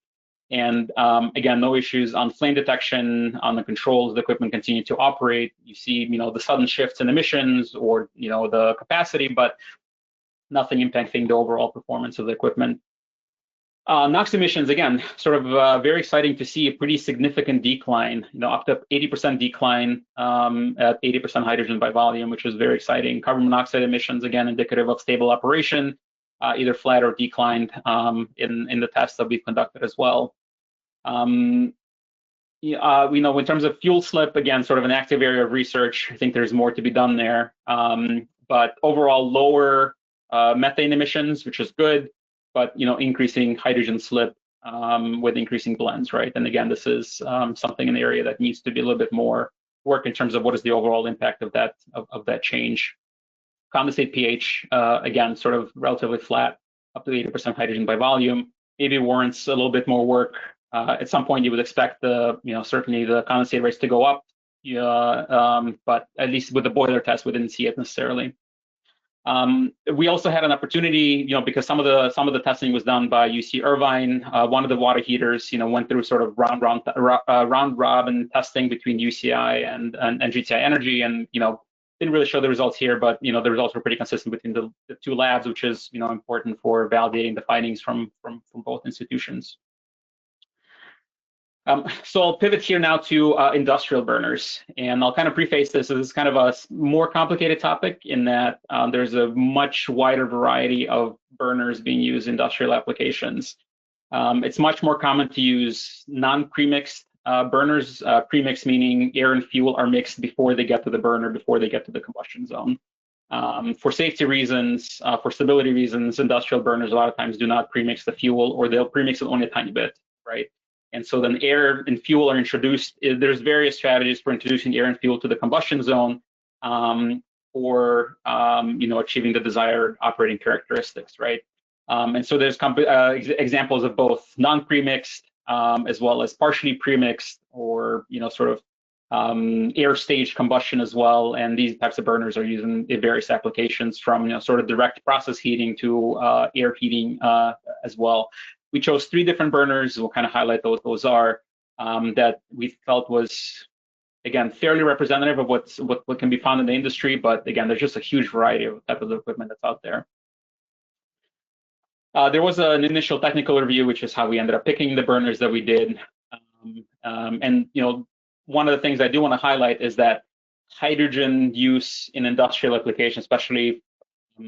And again, no issues on flame detection, on the controls. The equipment continued to operate. You see, the sudden shifts in emissions or, the capacity, but nothing impacting the overall performance of the equipment. NOx emissions, again, sort of very exciting to see a pretty significant decline, up to 80% decline at 80% hydrogen by volume, which is very exciting. Carbon monoxide emissions, again, indicative of stable operation, either flat or declined in the tests that we've conducted as well. We know in terms of fuel slip, again, sort of an active area of research. I think there's more to be done there. But overall, lower methane emissions, which is good, but increasing hydrogen slip with increasing blends, right? And again, this is something in the area that needs to be a little bit more work in terms of what is the overall impact of that change. Condensate pH, again, sort of relatively flat, up to 80% hydrogen by volume. Maybe warrants a little bit more work. At some point, you would expect certainly the condensate rates to go up, but at least with the boiler test, we didn't see it necessarily. We also had an opportunity, because some of the testing was done by UC Irvine. One of the water heaters, went through sort of round robin testing between UCI and GTI Energy, and didn't really show the results here, but the results were pretty consistent between the two labs, which is important for validating the findings from both institutions. So I'll pivot here now to industrial burners, and I'll kind of preface this as kind of a more complicated topic in that there's a much wider variety of burners being used in industrial applications. It's much more common to use non-premixed burners, premixed meaning air and fuel are mixed before they get to the burner, before they get to the combustion zone. For safety reasons, for stability reasons, industrial burners a lot of times do not premix the fuel, or they'll premix it only a tiny bit, right? And so then air and fuel are introduced. There's various strategies for introducing air and fuel to the combustion zone for achieving the desired operating characteristics, right? And so there's examples of both non-premixed as well as partially premixed, or sort of air stage combustion as well. And these types of burners are used in various applications, from sort of direct process heating to air heating as well. We chose 3 different burners. We'll kind of highlight those. Those are that we felt was, again, fairly representative of what can be found in the industry. But again, there's just a huge variety of type of equipment that's out there. There was an initial technical review, which is how we ended up picking the burners that we did. And one of the things I do want to highlight is that hydrogen use in industrial applications, especially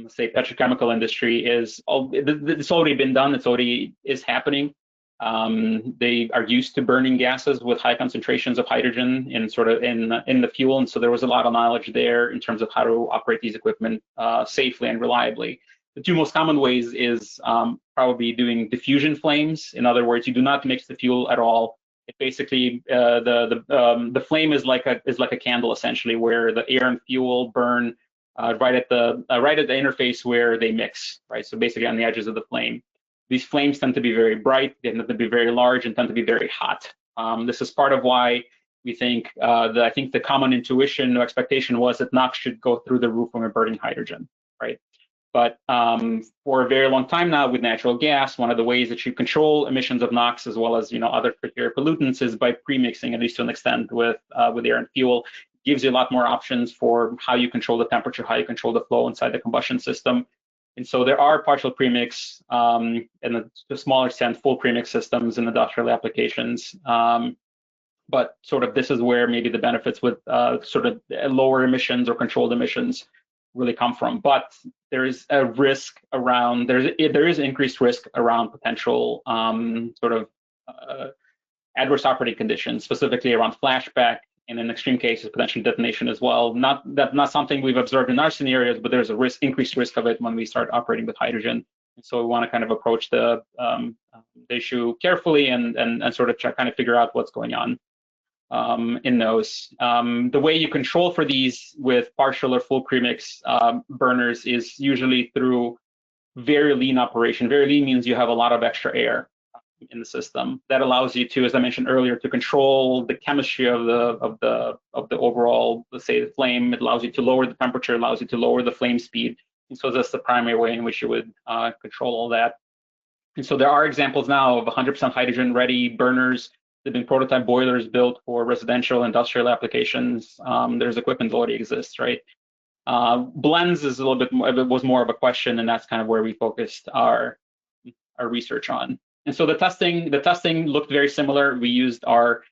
say petrochemical industry, it's already been done. It's already is happening. They are used to burning gases with high concentrations of hydrogen in the fuel, and so there was a lot of knowledge there in terms of how to operate these equipment safely and reliably. The 2 most common ways is probably doing diffusion flames. In other words, you do not mix the fuel at all. It basically the flame is like a candle essentially, where the air and fuel burn right at the interface where they mix, right? So basically on the edges of the flame. These flames tend to be very bright, they tend to be very large, and tend to be very hot. This is part of why we think I think the common intuition or expectation was that NOx should go through the roof when we're burning hydrogen, right? But for a very long time now with natural gas, one of the ways that you control emissions of NOx as well as other criteria pollutants is by premixing, at least to an extent, with air and fuel. Gives you a lot more options for how you control the temperature, how you control the flow inside the combustion system. And so there are partial premix and to a smaller extent full premix systems in industrial applications. But sort of this is where maybe the benefits with sort of lower emissions or controlled emissions really come from. But there is a risk around, there is increased risk around potential adverse operating conditions, specifically around flashback, and in extreme cases, potentially detonation as well. Not something we've observed in our scenarios, but there's a increased risk of it when we start operating with hydrogen. And so we want to kind of approach the issue carefully and sort of kind of figure out what's going on in those. The way you control for these with partial or full premix burners is usually through very lean operation. Very lean means you have a lot of extra air in the system. That allows you to, as I mentioned earlier, to control the chemistry of the overall, let's say, the flame. It allows you to lower the temperature, allows you to lower the flame speed. And so that's the primary way in which you would control all that. And so there are examples now of 100% hydrogen ready burners. There have been prototype boilers built for residential, industrial applications. There's equipment that already exists, right? Blends is a little bit more, it was more of a question, and that's kind of where we focused our research on. And so the testing looked very similar. We used our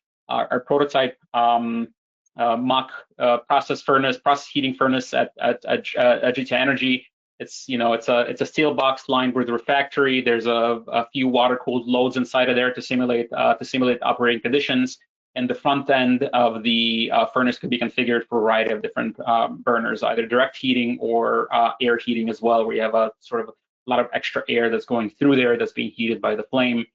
prototype mock process heating furnace at GTI Energy. It's a steel box lined with refractory. There's a few water-cooled loads inside of there to simulate operating conditions. And the front end of the furnace could be configured for a variety of different burners, either direct heating or air heating as well, where you have a sort of a lot of extra air that's going through there that's being heated by the flame.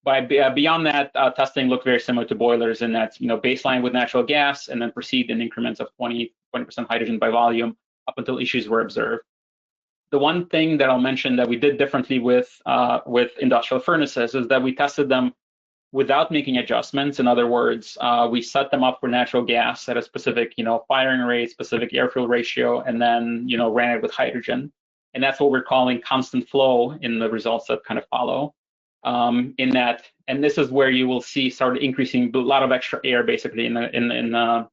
Beyond that, testing looked very similar to boilers in that, baseline with natural gas and then proceed in increments of 20% hydrogen by volume up until issues were observed. The one thing that I'll mention that we did differently with industrial furnaces is that we tested them without making adjustments. In other words, we set them up for natural gas at a specific, firing rate, specific air-fuel ratio, and then, ran it with hydrogen. And that's what we're calling constant flow in the results that kind of follow. And this is where you will see start increasing a lot of extra air basically in the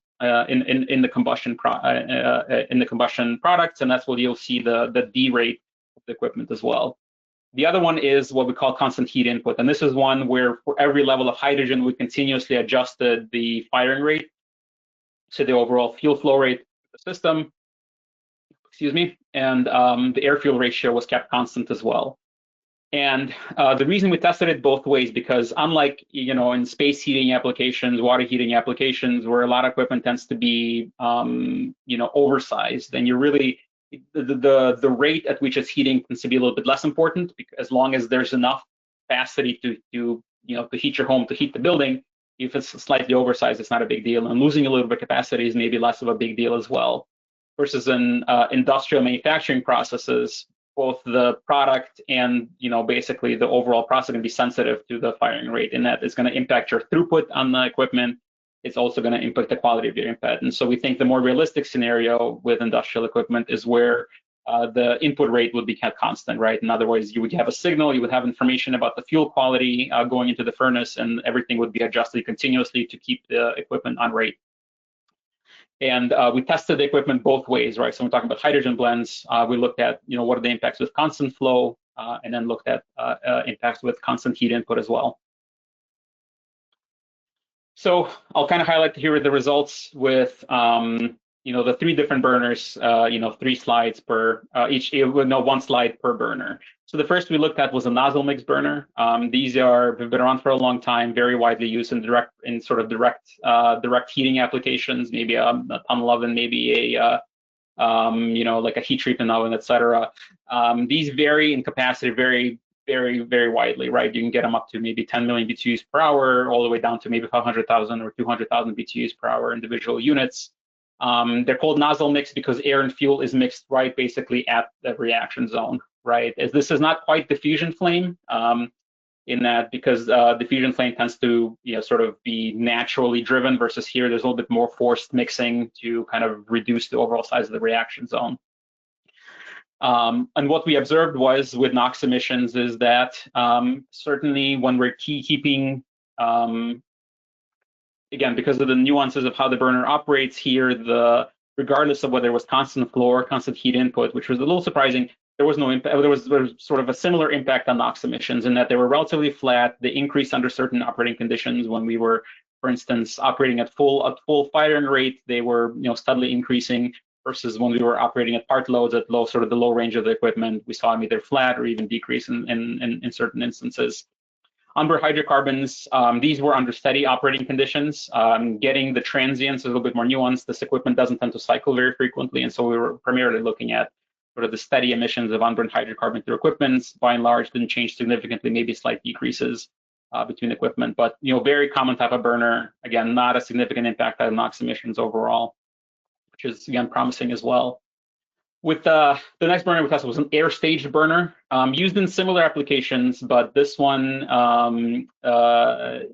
combustion products, and that's what you'll see the D rate of the equipment as well. The other one is what we call constant heat input, and this is one where for every level of hydrogen we continuously adjusted the firing rate to the overall fuel flow rate of the system. Excuse me, and the air-fuel ratio was kept constant as well. And the reason we tested it both ways, because unlike, in space heating applications, water heating applications, where a lot of equipment tends to be, oversized, and you're really, the rate at which it's heating tends to be a little bit less important, because as long as there's enough capacity to heat your home, to heat the building, if it's slightly oversized, it's not a big deal. And losing a little bit of capacity is maybe less of a big deal as well. Versus in industrial manufacturing processes, both the product and basically the overall process can be sensitive to the firing rate, and that is going to impact your throughput on the equipment. It's also going to impact the quality of your input. And so we think the more realistic scenario with industrial equipment is where the input rate would be kept constant, right? In other words, you would have a signal, you would have information about the fuel quality going into the furnace, and everything would be adjusted continuously to keep the equipment on rate. And we tested the equipment both ways, right? So when we're talking about hydrogen blends, we looked at, what are the impacts with constant flow, and then looked at impacts with constant heat input as well. So I'll kind of highlight here the results with, the 3 different burners, 3 slides per one slide per burner. So the first we looked at was a nozzle mix burner. These have been around for a long time, very widely used in direct heating applications, maybe a tunnel oven, maybe a like a heat treatment oven, etc. These vary in capacity very, very, very widely, right? You can get them up to maybe 10 million BTUs per hour, all the way down to maybe 500,000 or 200,000 BTUs per hour individual units. They're called nozzle mix because air and fuel is mixed right basically at the reaction zone, right? As this is not quite diffusion flame, in that because diffusion flame tends to sort of be naturally driven, versus here there's a little bit more forced mixing to kind of reduce the overall size of the reaction zone. And what we observed was with NOx emissions is that certainly when we're keeping again, because of the nuances of how the burner operates here, regardless of whether it was constant flow or constant heat input, which was a little surprising, there was no impact. There was sort of a similar impact on NOx emissions in that they were relatively flat. They increased under certain operating conditions. When we were, for instance, operating at full firing rate, they were steadily increasing, versus when we were operating at part loads at the low range of the equipment, we saw them either flat or even decrease in certain instances. Under hydrocarbons, these were under steady operating conditions. Getting the transients is a little bit more nuanced. This equipment doesn't tend to cycle very frequently, and so we were primarily looking at sort of the steady emissions of unburned hydrocarbon through equipments. By and large, didn't change significantly, maybe slight decreases between equipment, but very common type of burner. Again, not a significant impact on NOx emissions overall, which is again promising as well. With the next burner we tested was an air-staged burner, used in similar applications, but this one is a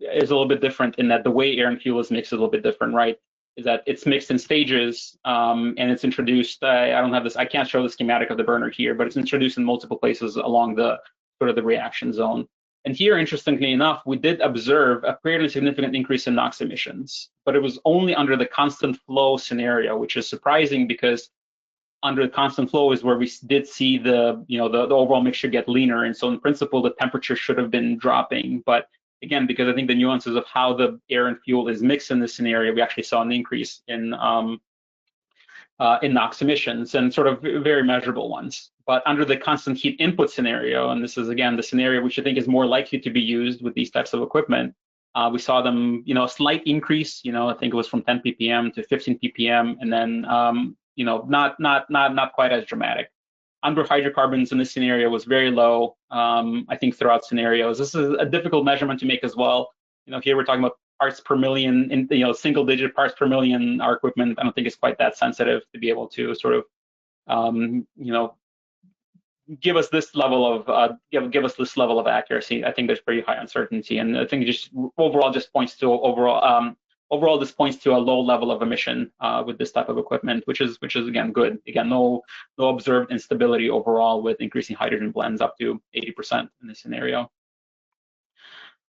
little bit different in that the way air and fuel is mixed is a little bit different, right? Is that it's mixed in stages, and it's introduced. I don't have this. I can't show the schematic of the burner here, but it's introduced in multiple places along the sort of the reaction zone. And here, interestingly enough, we did observe a fairly significant increase in NOx emissions, but it was only under the constant flow scenario, which is surprising because under the constant flow is where we did see the overall mixture get leaner, and so in principle the temperature should have been dropping. But again, because I think the nuances of how the air and fuel is mixed in this scenario, we actually saw an increase in NOx emissions, and sort of very measurable ones. But under the constant heat input scenario, and this is again the scenario which I think is more likely to be used with these types of equipment, we saw them, a slight increase. I think it was from 10 ppm to 15 ppm, and then not quite as dramatic. Under hydrocarbons in this scenario was very low. I think throughout scenarios, this is a difficult measurement to make as well. Here we're talking about parts per million, in single-digit parts per million. Our equipment, I don't think, is quite that sensitive to be able to sort of, give us this level of accuracy. I think there's pretty high uncertainty, and I think just overall this points to a low level of emission with this type of equipment, which is again good. Again, no observed instability overall with increasing hydrogen blends up to 80% in this scenario.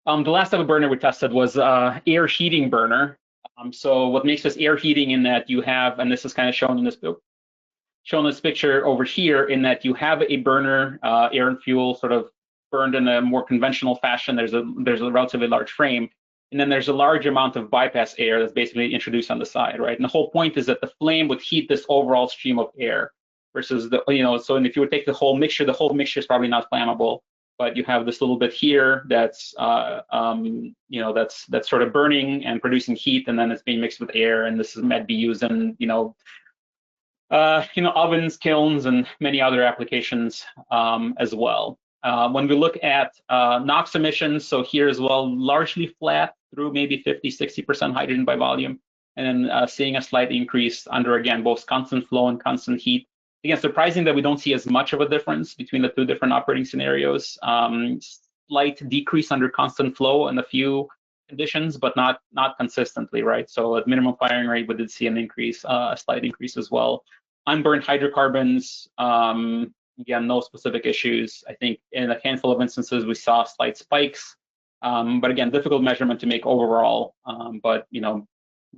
The last type of burner we tested was air heating burner. So what makes this air heating in that you have, and this is kind of shown in this picture over here, in that you have a burner, air and fuel sort of burned in a more conventional fashion. There's a relatively large frame, and then there's a large amount of bypass air that's basically introduced on the side, right? And the whole point is that the flame would heat this overall stream of air versus the, so if you would take the whole mixture is probably not flammable, but you have this little bit here that's, that's sort of burning and producing heat, and then it's being mixed with air, and this might be used in, ovens, kilns, and many other applications as well. When we look at NOx emissions, so here as well, largely flat through maybe 50–60% hydrogen by volume, and then seeing a slight increase under, again, both constant flow and constant heat. Again, surprising that we don't see as much of a difference between the two different operating scenarios. Slight decrease under constant flow in a few conditions, but not consistently, right? So at minimum firing rate, we did see an increase, a slight increase as well. Unburned hydrocarbons, again, no specific issues. I think in a handful of instances, we saw slight spikes, but again, difficult measurement to make overall. But,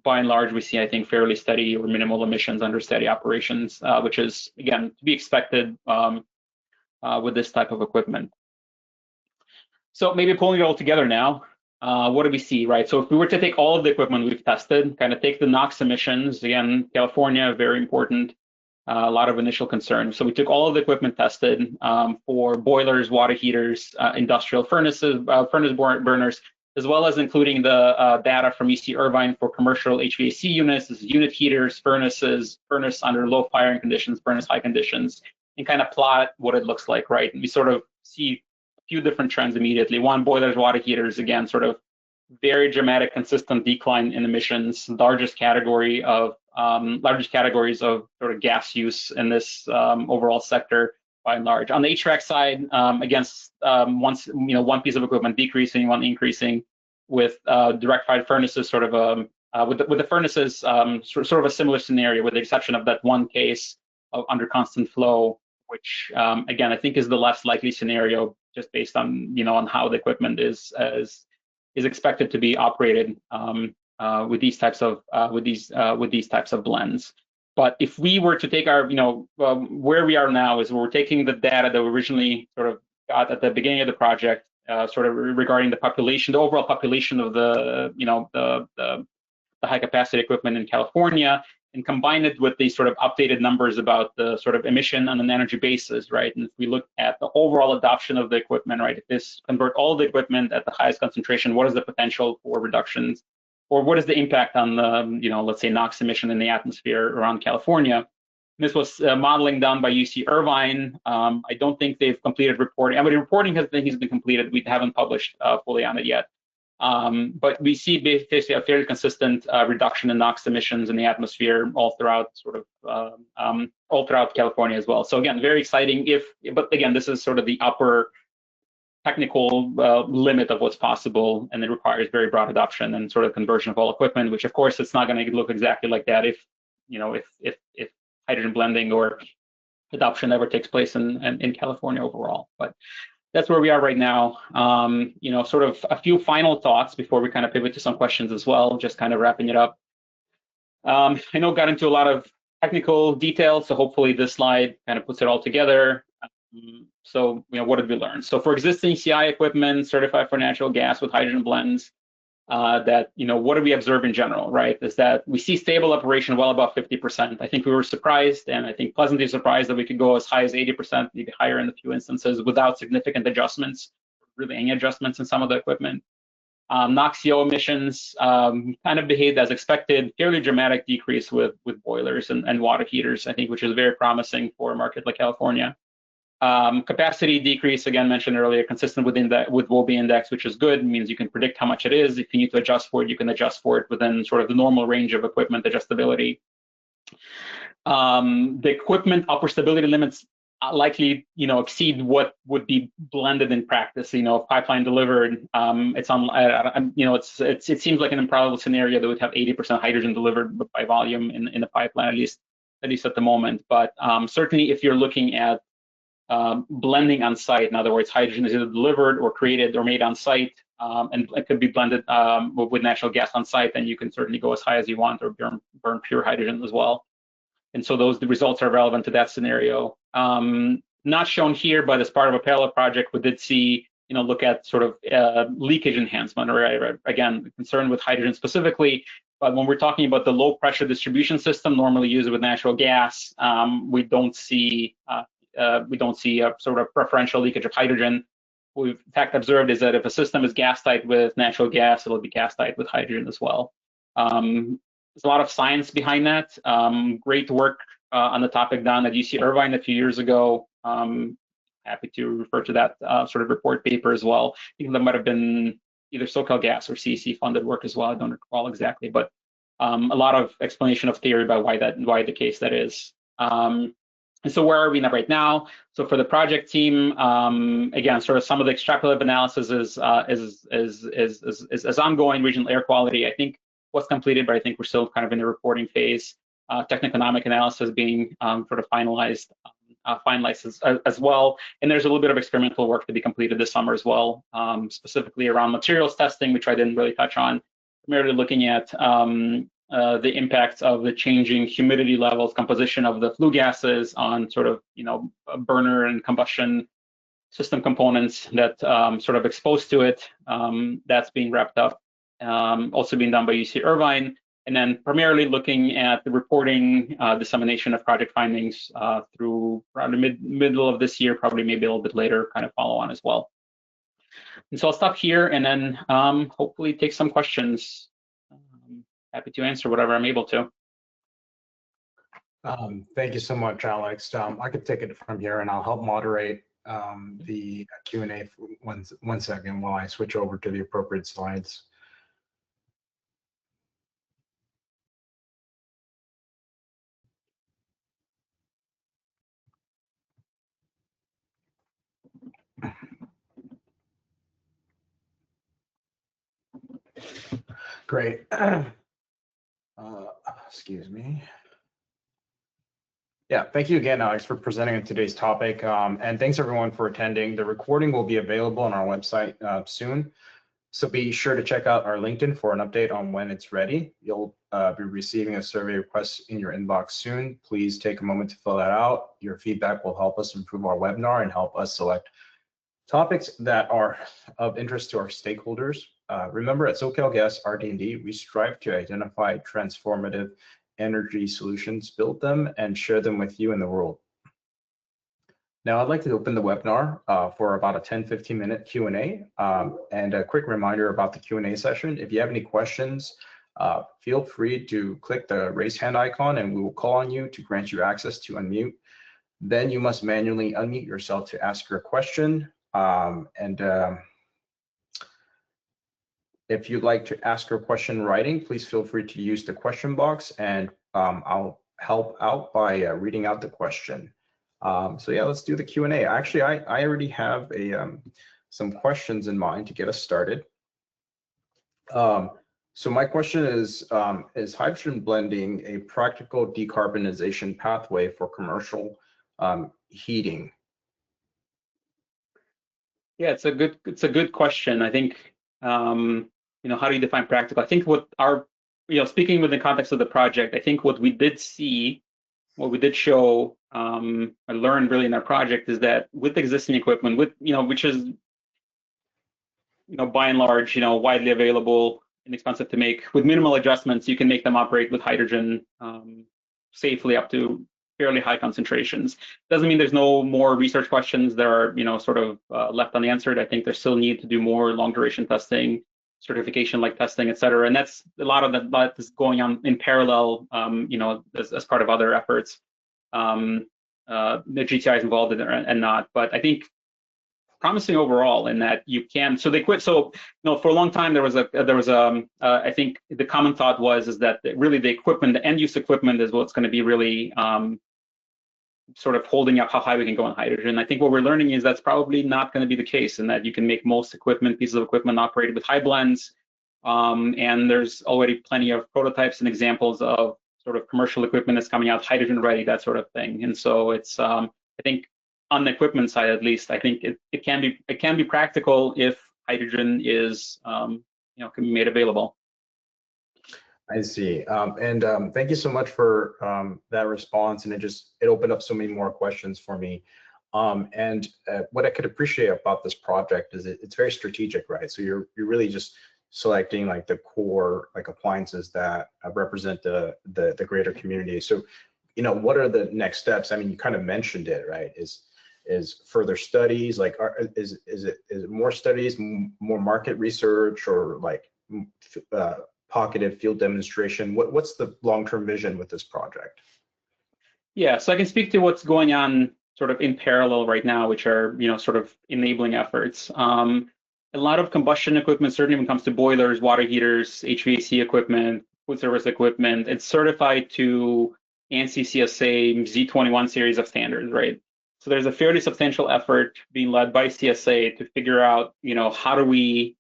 by and large, we see, I think, fairly steady or minimal emissions under steady operations, which is, again, to be expected with this type of equipment. So maybe pulling it all together now, what do we see, right? So if we were to take all of the equipment we've tested, kind of take the NOx emissions, again, California, very important, a lot of initial concern. So we took all of the equipment tested for boilers, water heaters, industrial furnaces, furnace burners, as well as including the data from UC Irvine for commercial HVAC units, this is unit heaters, furnaces, furnace under low firing conditions, furnace high conditions, and kind of plot what it looks like, right? And we sort of see a few different trends immediately. One, boilers, water heaters, again, sort of very dramatic, consistent decline in emissions, largest categories of sort of gas use in this overall sector by and large. On the HVAC side, against one piece of equipment decreasing, one increasing, with direct fired furnaces sort of with the furnaces sort of a similar scenario, with the exception of that one case of under constant flow, which again I think is the less likely scenario, just based on on how the equipment is expected to be operated with these types of blends. But if we were to take our, where we are now is we're taking the data that we originally sort of got at the beginning of the project, sort of regarding the population, the overall population of the high capacity equipment in California, and combine it with these sort of updated numbers about the sort of emission on an energy basis, right? And if we look at the overall adoption of the equipment, right, if this convert all the equipment at the highest concentration, what is the potential for reductions? Or what is the impact on the, let's say, NOx emission in the atmosphere around California? This was modeling done by UC Irvine. I don't think they've completed reporting. I mean, reporting has been completed. We haven't published fully on it yet. But we see basically a fairly consistent reduction in NOx emissions in the atmosphere all throughout California as well. So again, very exciting. But again, this is sort of the upper technical limit of what's possible, and it requires very broad adoption and sort of conversion of all equipment, which of course it's not going to look exactly like that if hydrogen blending or adoption ever takes place in California overall. But that's where we are right now. Sort of a few final thoughts before we kind of pivot to some questions as well, just kind of wrapping it up. I know got into a lot of technical details. So hopefully this slide kind of puts it all together. So, what did we learn? So for existing CI equipment certified for natural gas with hydrogen blends, what do we observe in general, right? Is that we see stable operation well above 50%. I think we were surprised, and I think pleasantly surprised that we could go as high as 80%, maybe higher in a few instances, without significant adjustments, really any adjustments in some of the equipment. NOx/CO emissions kind of behaved as expected, fairly dramatic decrease with boilers and water heaters, I think, which is very promising for a market like California. Capacity decrease, again, mentioned earlier, consistent with WOBE index, which is good. It means you can predict how much it is. If you need to adjust for it, you can adjust for it within sort of the normal range of equipment adjustability. The equipment upper stability limits likely, exceed what would be blended in practice. If pipeline delivered, it seems like an improbable scenario that would have 80% hydrogen delivered by volume in the pipeline, at least at the moment. But certainly, if you're looking at blending on site, in other words, hydrogen is either delivered or created or made on site, and it could be blended with natural gas on site, then you can certainly go as high as you want or burn pure hydrogen as well. And so the results are relevant to that scenario. Not shown here, but as part of a parallel project, we did see, look at sort of leakage enhancement, or again, concerned with hydrogen specifically. But when we're talking about the low pressure distribution system normally used with natural gas, we don't see a sort of preferential leakage of hydrogen. What we've in fact observed is that if a system is gas tight with natural gas, it'll be gas tight with hydrogen as well. There's a lot of science behind that. Great work on the topic done at UC Irvine a few years ago. Happy to refer to that sort of report paper as well. I think that might have been either SoCalGas or CEC funded work as well. I don't recall exactly, but a lot of explanation of theory about why the case that is. And so where are we right now? So for the project team, again, sort of some of the extrapolative analysis is ongoing. Regional air quality, I think, was completed, but I think we're still kind of in the reporting phase. Techno-economic analysis being sort of finalized as well. And there's a little bit of experimental work to be completed this summer as well, specifically around materials testing, which I didn't really touch on, primarily looking at the impacts of the changing humidity levels, composition of the flue gases on sort of, burner and combustion system components that sort of exposed to it. That's being wrapped up. Also being done by UC Irvine, and then primarily looking at the reporting, dissemination of project findings through around the middle of this year, probably maybe a little bit later, kind of follow on as well. And so I'll stop here and then hopefully take some questions. Happy to answer whatever I'm able to. Thank you so much, Alex. I could take it from here and I'll help moderate the Q&A for one second while I switch over to the appropriate slides. Great. Excuse me. Yeah, thank you again, Alex, for presenting on today's topic. And thanks everyone for attending. The recording will be available on our website soon. So be sure to check out our LinkedIn for an update on when it's ready. You'll be receiving a survey request in your inbox soon. Please take a moment to fill that out. Your feedback will help us improve our webinar and help us select topics that are of interest to our stakeholders. Remember, at SoCalGas RD&D, we strive to identify transformative energy solutions, build them, and share them with you and the world. Now, I'd like to open the webinar for about a 10-15 minute Q&A. And a quick reminder about the Q&A session. If you have any questions, feel free to click the raise hand icon and we will call on you to grant you access to unmute. Then you must manually unmute yourself to ask your question. If you'd like to ask your question in writing, please feel free to use the question box and I'll help out by reading out the question. So yeah, let's do the Q&A. Actually, I already have some questions in mind to get us started. So my question is hydrogen blending a practical decarbonization pathway for commercial heating? Yeah, it's a good question. I think, how do you define practical? I think what our, speaking within the context of the project, I think what we did see what we did show, I learned really in our project, is that with existing equipment, with which is by and large widely available, inexpensive to make, with minimal adjustments, you can make them operate with hydrogen safely up to fairly high concentrations. Doesn't mean there's no more research questions that are sort of left unanswered. I think there's still need to do more long duration testing, certification-like testing, et cetera. And that's a lot of that is going on in parallel, as part of other efforts. The GTI is involved in it and not, but I think promising overall in that you can. So they quit. So for a long time there was I think the common thought is that really the equipment, the end-use equipment, is what's going to be really sort of holding up how high we can go on hydrogen. I think what we're learning is that's probably not going to be the case, and that you can make most pieces of equipment operated with high blends. And there's already plenty of prototypes and examples of sort of commercial equipment that's coming out, hydrogen ready, that sort of thing. And so it's, I think on the equipment side, at least, I think it can be practical if hydrogen is, can be made available. I see. And thank you so much for that response. And it opened up so many more questions for me. And what I could appreciate about this project is it's very strategic, right? So you're really just selecting like the core appliances that represent the greater community. So, what are the next steps? I mean, you kind of mentioned it, right? Is further studies, is it more studies, more market research, or pocketed field demonstration? What's the long-term vision with this project? Yeah, so I can speak to what's going on sort of in parallel right now, which are sort of enabling efforts. A lot of combustion equipment, certainly when it comes to boilers, water heaters, HVAC equipment, food service equipment, it's certified to ANSI CSA Z21 series of standards, right? So there's a fairly substantial effort being led by CSA to figure out, how do we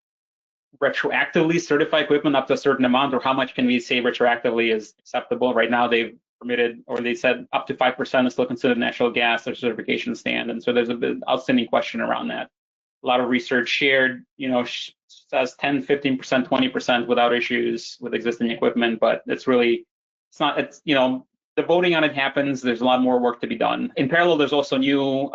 retroactively certify equipment up to a certain amount, or how much can we say retroactively is acceptable. Right now they've permitted, or they said up to 5% is still considered natural gas, their certification stand. And so there's a bit outstanding question around that. A lot of research shared, says 10, 15%, 20% without issues with existing equipment, but it's the voting on it happens. There's a lot more work to be done. In parallel, there's also new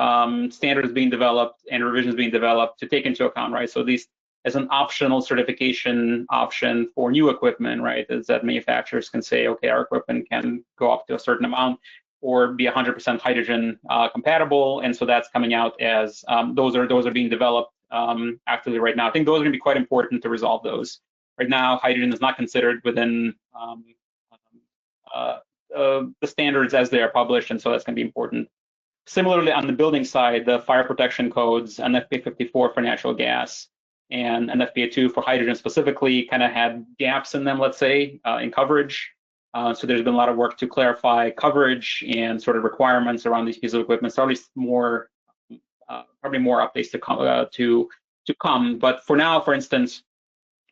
standards being developed and revisions being developed to take into account, right? So these as an optional certification option for new equipment, right? Is that manufacturers can say, okay, our equipment can go up to a certain amount or be 100% hydrogen compatible. And so that's coming out as those are being developed actively right now. I think those are going to be quite important to resolve those. Right now, hydrogen is not considered within the standards as they are published, and so that's going to be important. Similarly, on the building side, the fire protection codes, NFPA 54 for natural gas and NFPA 2 for hydrogen specifically, kind of had gaps in them, let's say, in coverage. So there's been a lot of work to clarify coverage and sort of requirements around these pieces of equipment. So at least more, probably more updates to come. But for now, for instance,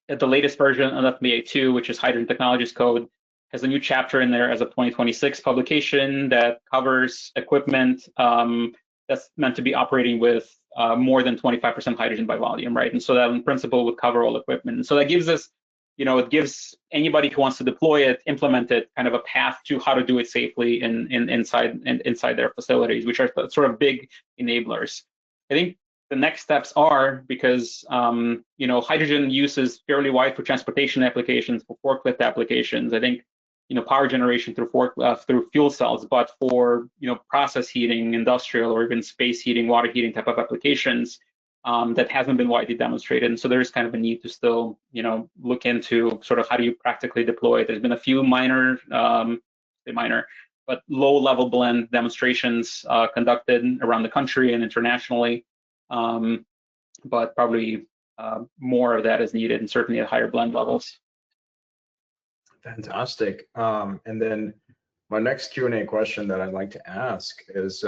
at the latest version of NFPA 2, which is Hydrogen Technologies Code, has a new chapter in there as a 2026 publication that covers equipment that's meant to be operating with more than 25% hydrogen by volume, right? And so that in principle would cover all equipment. And so that gives us, it gives anybody who wants to deploy it, implement it, kind of a path to how to do it safely inside their facilities, which are sort of big enablers. I think the next steps are, because hydrogen use is fairly wide for transportation applications, for forklift applications. I think power generation through fuel cells, but for process heating, industrial, or even space heating, water heating type of applications, that hasn't been widely demonstrated. And so there's kind of a need to still look into sort of how do you practically deploy it. There's been a few minor, but low-level blend demonstrations conducted around the country and internationally, but probably more of that is needed, and certainly at higher blend levels. Fantastic. And then my next Q&A question that I'd like to ask is,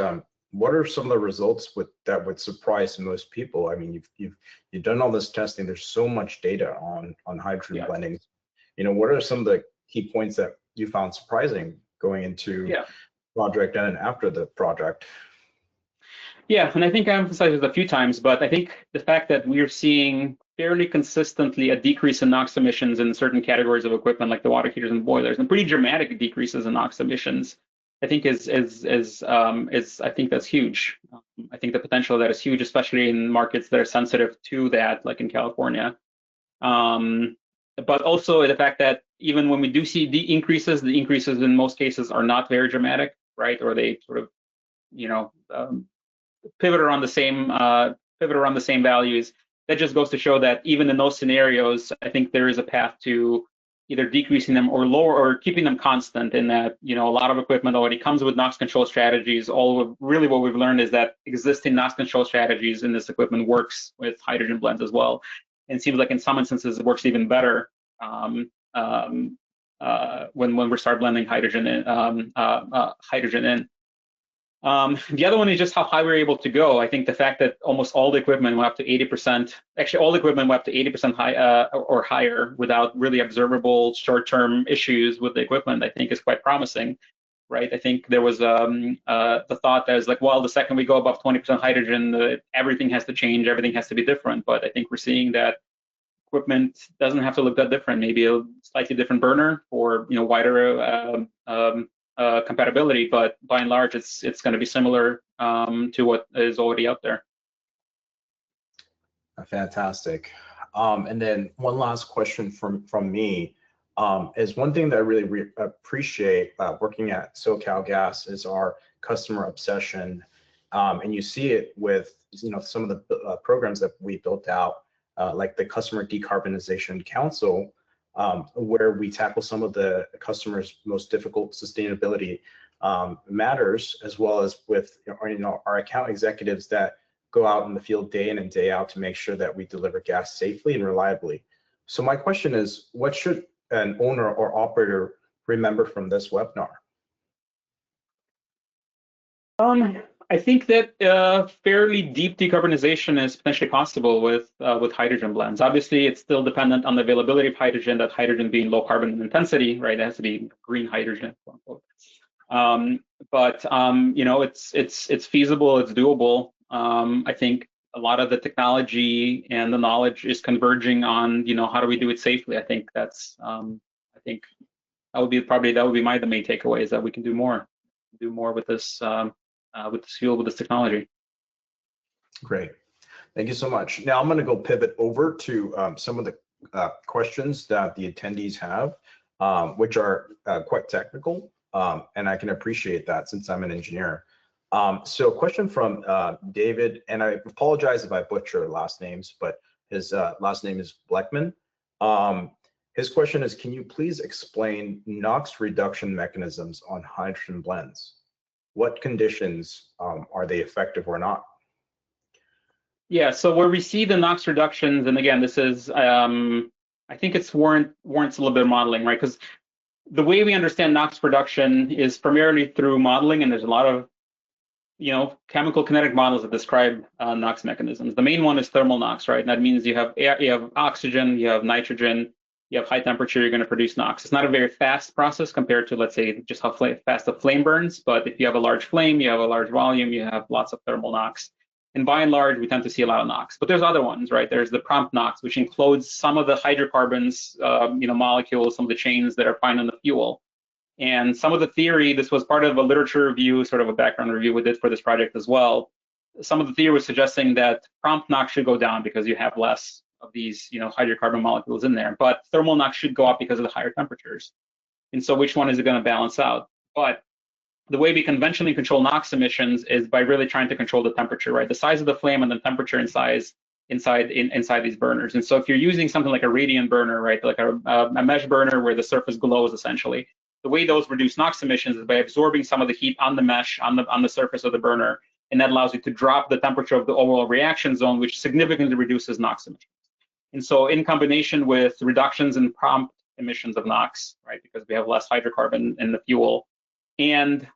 what are some of the results that would surprise most people? I mean, you've done all this testing. There's so much data on hydrogen blending. What are some of the key points that you found surprising going into project and after the project? Yeah, and I think I emphasized it a few times, but I think the fact that we're seeing fairly consistently a decrease in NOx emissions in certain categories of equipment like the water heaters and boilers, and pretty dramatic decreases in NOx emissions I think is I think that's huge. I think the potential of that is huge, especially in markets that are sensitive to that, like in California. But also the fact that even when we do see the increases in most cases are not very dramatic, right? Or they sort of, you know, pivot around the same values. That just goes to show that even in those scenarios, I think there is a path to either decreasing them or keeping them constant, in that, you know, a lot of equipment already comes with NOx control strategies. Really what we've learned is that existing NOx control strategies in this equipment works with hydrogen blends as well. And it seems like in some instances it works even better when we start blending hydrogen in. The other one is just how high we're able to go. I think the fact that almost all the equipment went up to 80%, actually all the equipment went up to 80% high or higher without really observable short-term issues with the equipment, I think is quite promising, right? I think there was the thought that was like, well, the second we go above 20% hydrogen, everything has to change, everything has to be different. But I think we're seeing that equipment doesn't have to look that different. Maybe a slightly different burner for, you know, wider compatibility, but by and large, it's going to be similar to what is already out there. Fantastic. And then one last question from me is one thing that I really appreciate working at SoCalGas is our customer obsession, and you see it with, you know, some of the programs that we built out, like the Customer Decarbonization Council, where we tackle some of the customers' most difficult sustainability matters, as well as with, you know, our account executives that go out in the field day in and day out to make sure that we deliver gas safely and reliably. So my question is, what should an owner or operator remember from this webinar? I think that fairly deep decarbonization is potentially possible with hydrogen blends. Obviously, it's still dependent on the availability of hydrogen, that hydrogen being low carbon intensity, right? It has to be green hydrogen, quote unquote. But you know, it's feasible, it's doable. I think a lot of the technology and the knowledge is converging on, you know, how do we do it safely? I think that's I think that would be the main takeaway, is that we can do more with this fuel, with this technology. Great, thank you so much. Now I'm going to go pivot over to some of the questions that the attendees have, which are quite technical, and I can appreciate that since I'm an engineer. So a question from David, and I apologize if I butcher last names, but his last name is Bleckman. His question is, can you please explain NOx reduction mechanisms on hydrogen blends? What conditions are they effective or not? Yeah, so where we see the NOx reductions, and again, this is, I think it's warrants a little bit of modeling, right? Because the way we understand NOx reduction is primarily through modeling, and there's a lot of, you know, chemical kinetic models that describe NOx mechanisms. The main one is thermal NOx, right? And that means you have air, you have oxygen, you have nitrogen, you have high temperature, you're going to produce NOx. It's not a very fast process compared to, let's say, just how fast a flame burns. But if you have a large flame, you have a large volume, you have lots of thermal NOx. And by and large, we tend to see a lot of NOx. But there's other ones, right? There's the prompt NOx, which includes some of the hydrocarbons, you know, molecules, some of the chains that are found in the fuel. And some of the theory, this was part of a literature review, sort of a background review we did for this project as well. Some of the theory was suggesting that prompt NOx should go down because you have less of these, you know, hydrocarbon molecules in there, but thermal NOx should go up because of the higher temperatures. And so which one is it going to balance out? But the way we conventionally control NOx emissions is by really trying to control the temperature, right? The size of the flame and the temperature inside these burners. And so if you're using something like a radiant burner, right, like a mesh burner where the surface glows essentially, the way those reduce NOx emissions is by absorbing some of the heat on the mesh, on the surface of the burner, and that allows you to drop the temperature of the overall reaction zone, which significantly reduces NOx emissions. And so in combination with reductions in prompt emissions of NOx, right, because we have less hydrocarbon in the fuel, and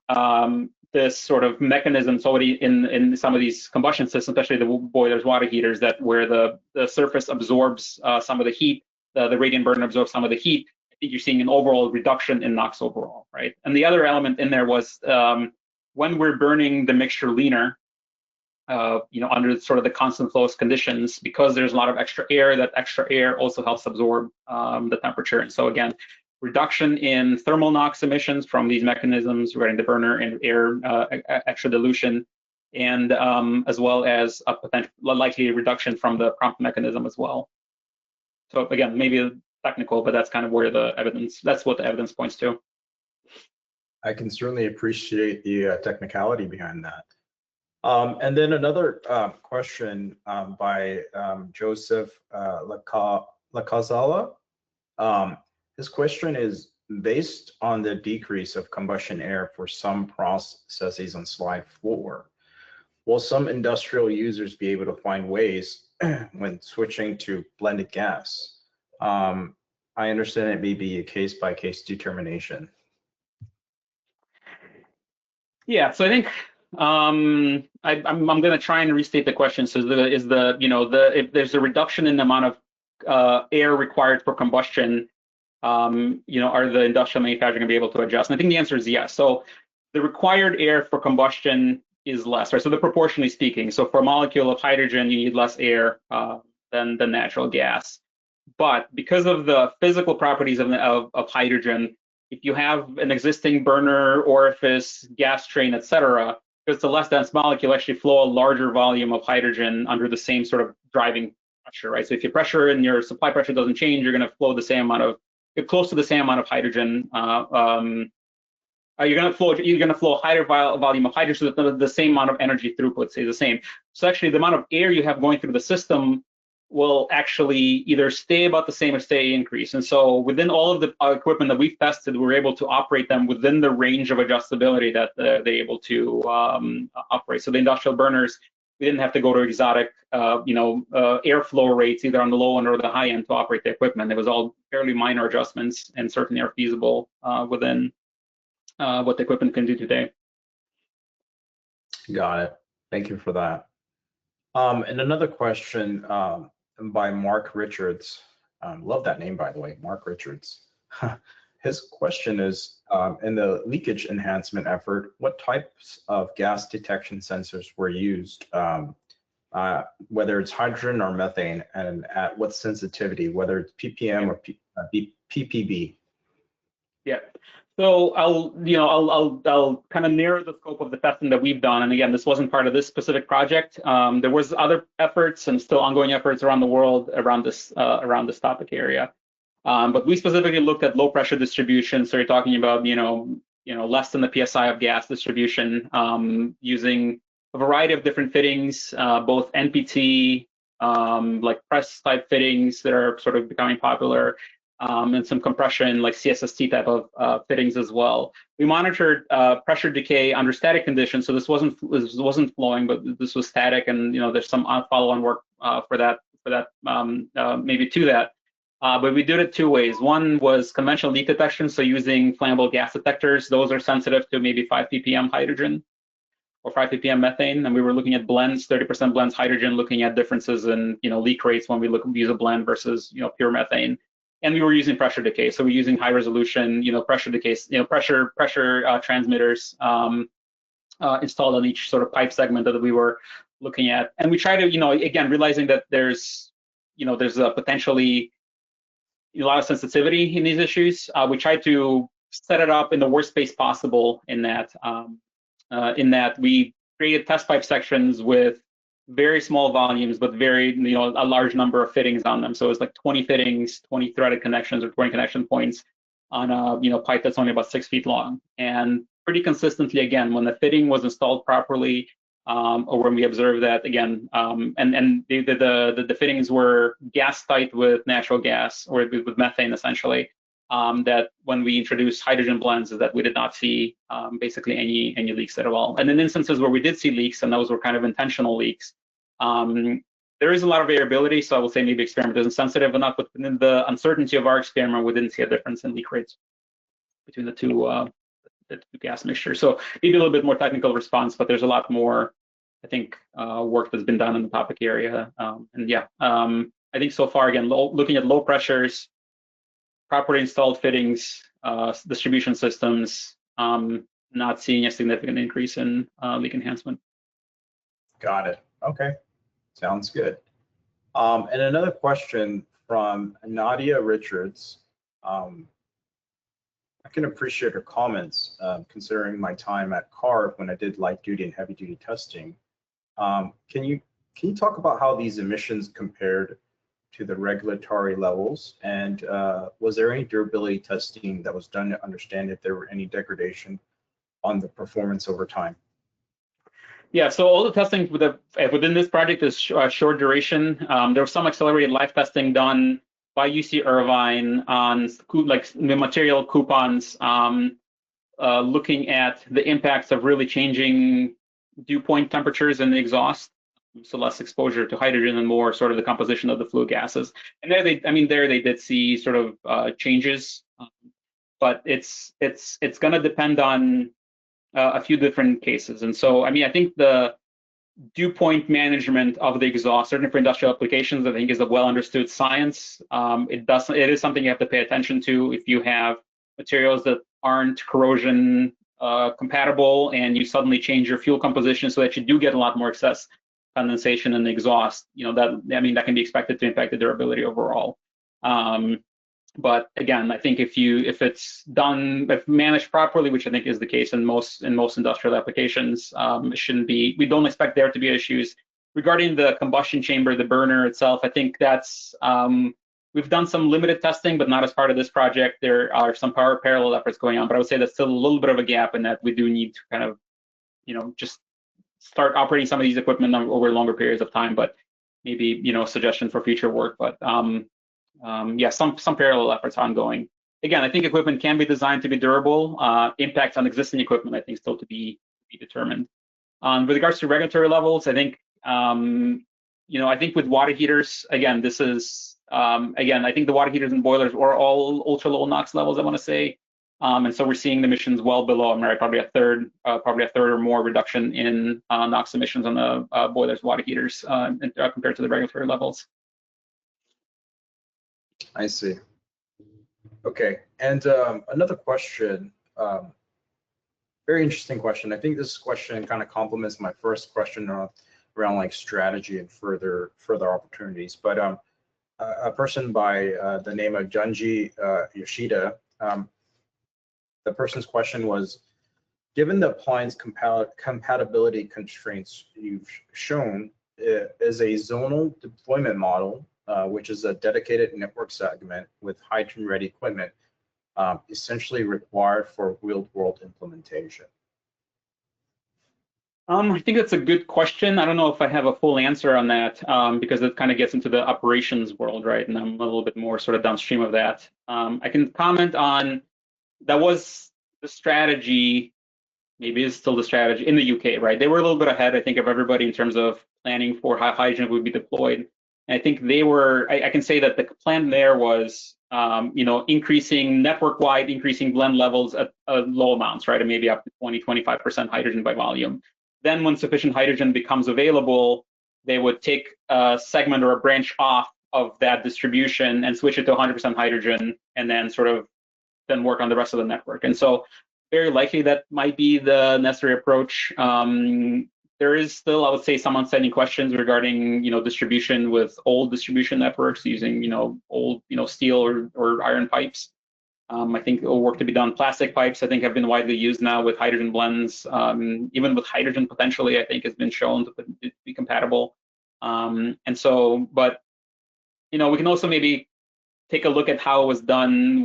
this sort of mechanisms already in some of these combustion systems, especially the boilers, water heaters, that where the surface absorbs some of the heat, the radiant burner absorbs some of the heat, I think you're seeing an overall reduction in NOx overall, right? And the other element in there was when we're burning the mixture leaner, you know, under sort of the constant flow conditions, because there's a lot of extra air, that extra air also helps absorb the temperature. And so again, reduction in thermal NOx emissions from these mechanisms regarding the burner and air extra dilution, and as well as a potential likely reduction from the prompt mechanism as well. So again, maybe technical, but that's kind of where the evidence, that's what the evidence points to. I can certainly appreciate the technicality behind that. And then another question by Joseph Lacazala. His question is, based on the decrease of combustion air for some processes on slide 4, will some industrial users be able to find ways when switching to blended gas? I understand it may be a case-by-case determination. Yeah, so I think I'm going to try and restate the question. So if there's a reduction in the amount of air required for combustion, are the industrial manufacturers going to be able to adjust? And I think the answer is yes. So the required air for combustion is less, right? So proportionally speaking, so for a molecule of hydrogen, you need less air than the natural gas. But because of the physical properties of hydrogen, if you have an existing burner, orifice, gas train, etc., because it's a less dense molecule, actually flow a larger volume of hydrogen under the same sort of driving pressure, right? So if your pressure and your supply pressure doesn't change, you're going to flow the same amount of, close to the same amount of hydrogen. You're going to flow a higher volume of hydrogen, so that the same amount of energy throughput stays the same. So actually, the amount of air you have going through the system will actually either stay about the same or stay increase. And so within all of the equipment that we've tested, we're able to operate them within the range of adjustability that they're able to operate. So the industrial burners, we didn't have to go to exotic, airflow rates either on the low end or the high end to operate the equipment. It was all fairly minor adjustments and certainly are feasible within what the equipment can do today. Got it. Thank you for that. And another question by Mark Richards. Love that name, by the way, Mark Richards. His question is, in the leakage enhancement effort, what types of gas detection sensors were used, whether it's hydrogen or methane, and at what sensitivity, whether it's ppm or ppb? Yeah. So I'll kind of narrow the scope of the testing that we've done. And again, this wasn't part of this specific project. There was other efforts and still ongoing efforts around the world around this topic area. But we specifically looked at low pressure distribution. So you're talking about less than the psi of gas distribution, using a variety of different fittings, both NPT, like press type fittings that are sort of becoming popular. And some compression like CSST type of fittings as well. We monitored pressure decay under static conditions, so this wasn't flowing, but this was static, and there's some follow-on work for that maybe to that. But we did it two ways. One was conventional leak detection, so using flammable gas detectors. Those are sensitive to maybe 5 ppm hydrogen or 5 ppm methane, and we were looking at blends, 30% blends hydrogen, looking at differances in leak rates when we use a blend versus pure methane. And we were using pressure decay, so we're using high resolution, pressure decay, pressure transmitters installed on each sort of pipe segment that we were looking at. And we try to, again, realizing that there's a potentially a lot of sensitivity in these issues. We try to set it up in the worst space possible. In that we created test pipe sections with very small volumes, but very, a large number of fittings on them. So it's like 20 fittings, 20 threaded connections or 20 connection points on a, pipe that's only about 6 feet long. And pretty consistently, again, when the fitting was installed properly, or when we observed that, again, and the fittings were gas tight with natural gas or with methane essentially, that when we introduced hydrogen blends, is that we did not see basically any leaks at all. And in instances where we did see leaks, and those were kind of intentional leaks, there is a lot of variability. So I will say maybe experiment isn't sensitive enough, but within the uncertainty of our experiment, we didn't see a difference in leak rates between the two gas mixtures. So maybe a little bit more technical response, but there's a lot more, I think, work that's been done in the topic area. I think so far, again, looking at low pressures, properly installed fittings, distribution systems, not seeing a significant increase in leak enhancement. Got it. Okay, sounds good. And another question from Nadia Richards. can appreciate your comments, considering my time at CARB when I did light duty and heavy duty testing. Can you talk about how these emissions compared to the regulatory levels, and was there any durability testing that was done to understand if there were any degradation on the performance over time? Yeah, so all the testing within this project is short duration. There was some accelerated life testing done by UC Irvine on like material coupons, looking at the impacts of really changing dew point temperatures in the exhaust, so less exposure to hydrogen and more sort of the composition of the flue gases. And there they did see sort of changes, but it's going to depend on a few different cases. And so, I mean, I think the dew point management of the exhaust, certainly for industrial applications, I think is a well understood science. It is something you have to pay attention to if you have materials that aren't corrosion compatible and you suddenly change your fuel composition so that you do get a lot more excess condensation in the exhaust. You know, that can be expected to impact the durability overall. But again, I think if it's managed properly, which I think is the case in most industrial applications, it shouldn't be. We don't expect there to be issues. Regarding the combustion chamber, the burner itself, I think that's we've done some limited testing, but not as part of this project. There are some parallel efforts going on, but I would say that's still a little bit of a gap in that we do need to kind of, just start operating some of these equipment over longer periods of time. But maybe, suggestion for future work. But yeah, some parallel efforts ongoing. Again, I think equipment can be designed to be durable. Impacts on existing equipment, I think, still to be determined. With regards to regulatory levels, I think, I think with water heaters, again, this is, I think the water heaters and boilers are all ultra low NOx levels, I want to say. And so we're seeing the emissions well below, probably a third or more reduction in NOx emissions on the boilers, water heaters compared to the regulatory levels. I see. Okay, and another question, very interesting question. I think this question kind of complements my first question around like strategy and further opportunities. But a person by the name of Junji Yoshida, the person's question was, given the appliance compatibility constraints you've shown, is a zonal deployment model, which is a dedicated network segment with hydrogen-ready equipment, essentially required for real-world implementation? I think that's a good question. I don't know if I have a full answer on that, because it kind of gets into the operations world, right? And I'm a little bit more sort of downstream of that. I can comment on, that was the strategy, maybe is still the strategy in the UK, right? They were a little bit ahead, I think, of everybody in terms of planning for how hydrogen would be deployed. And I think they were, I can say that the plan there was, increasing network-wide, increasing blend levels at low amounts, right? And maybe up to 20-25% hydrogen by volume. Then when sufficient hydrogen becomes available, they would take a segment or a branch off of that distribution and switch it to 100% hydrogen, and then then work on the rest of the network. And so very likely that might be the necessary approach. There is still, I would say, some outstanding questions regarding, distribution with old distribution networks using, old, steel or iron pipes. I think work to be done. Plastic pipes, I think, have been widely used now with hydrogen blends. Even with hydrogen, potentially, I think, has been shown to be compatible. And so, but, we can also maybe take a look at how it was done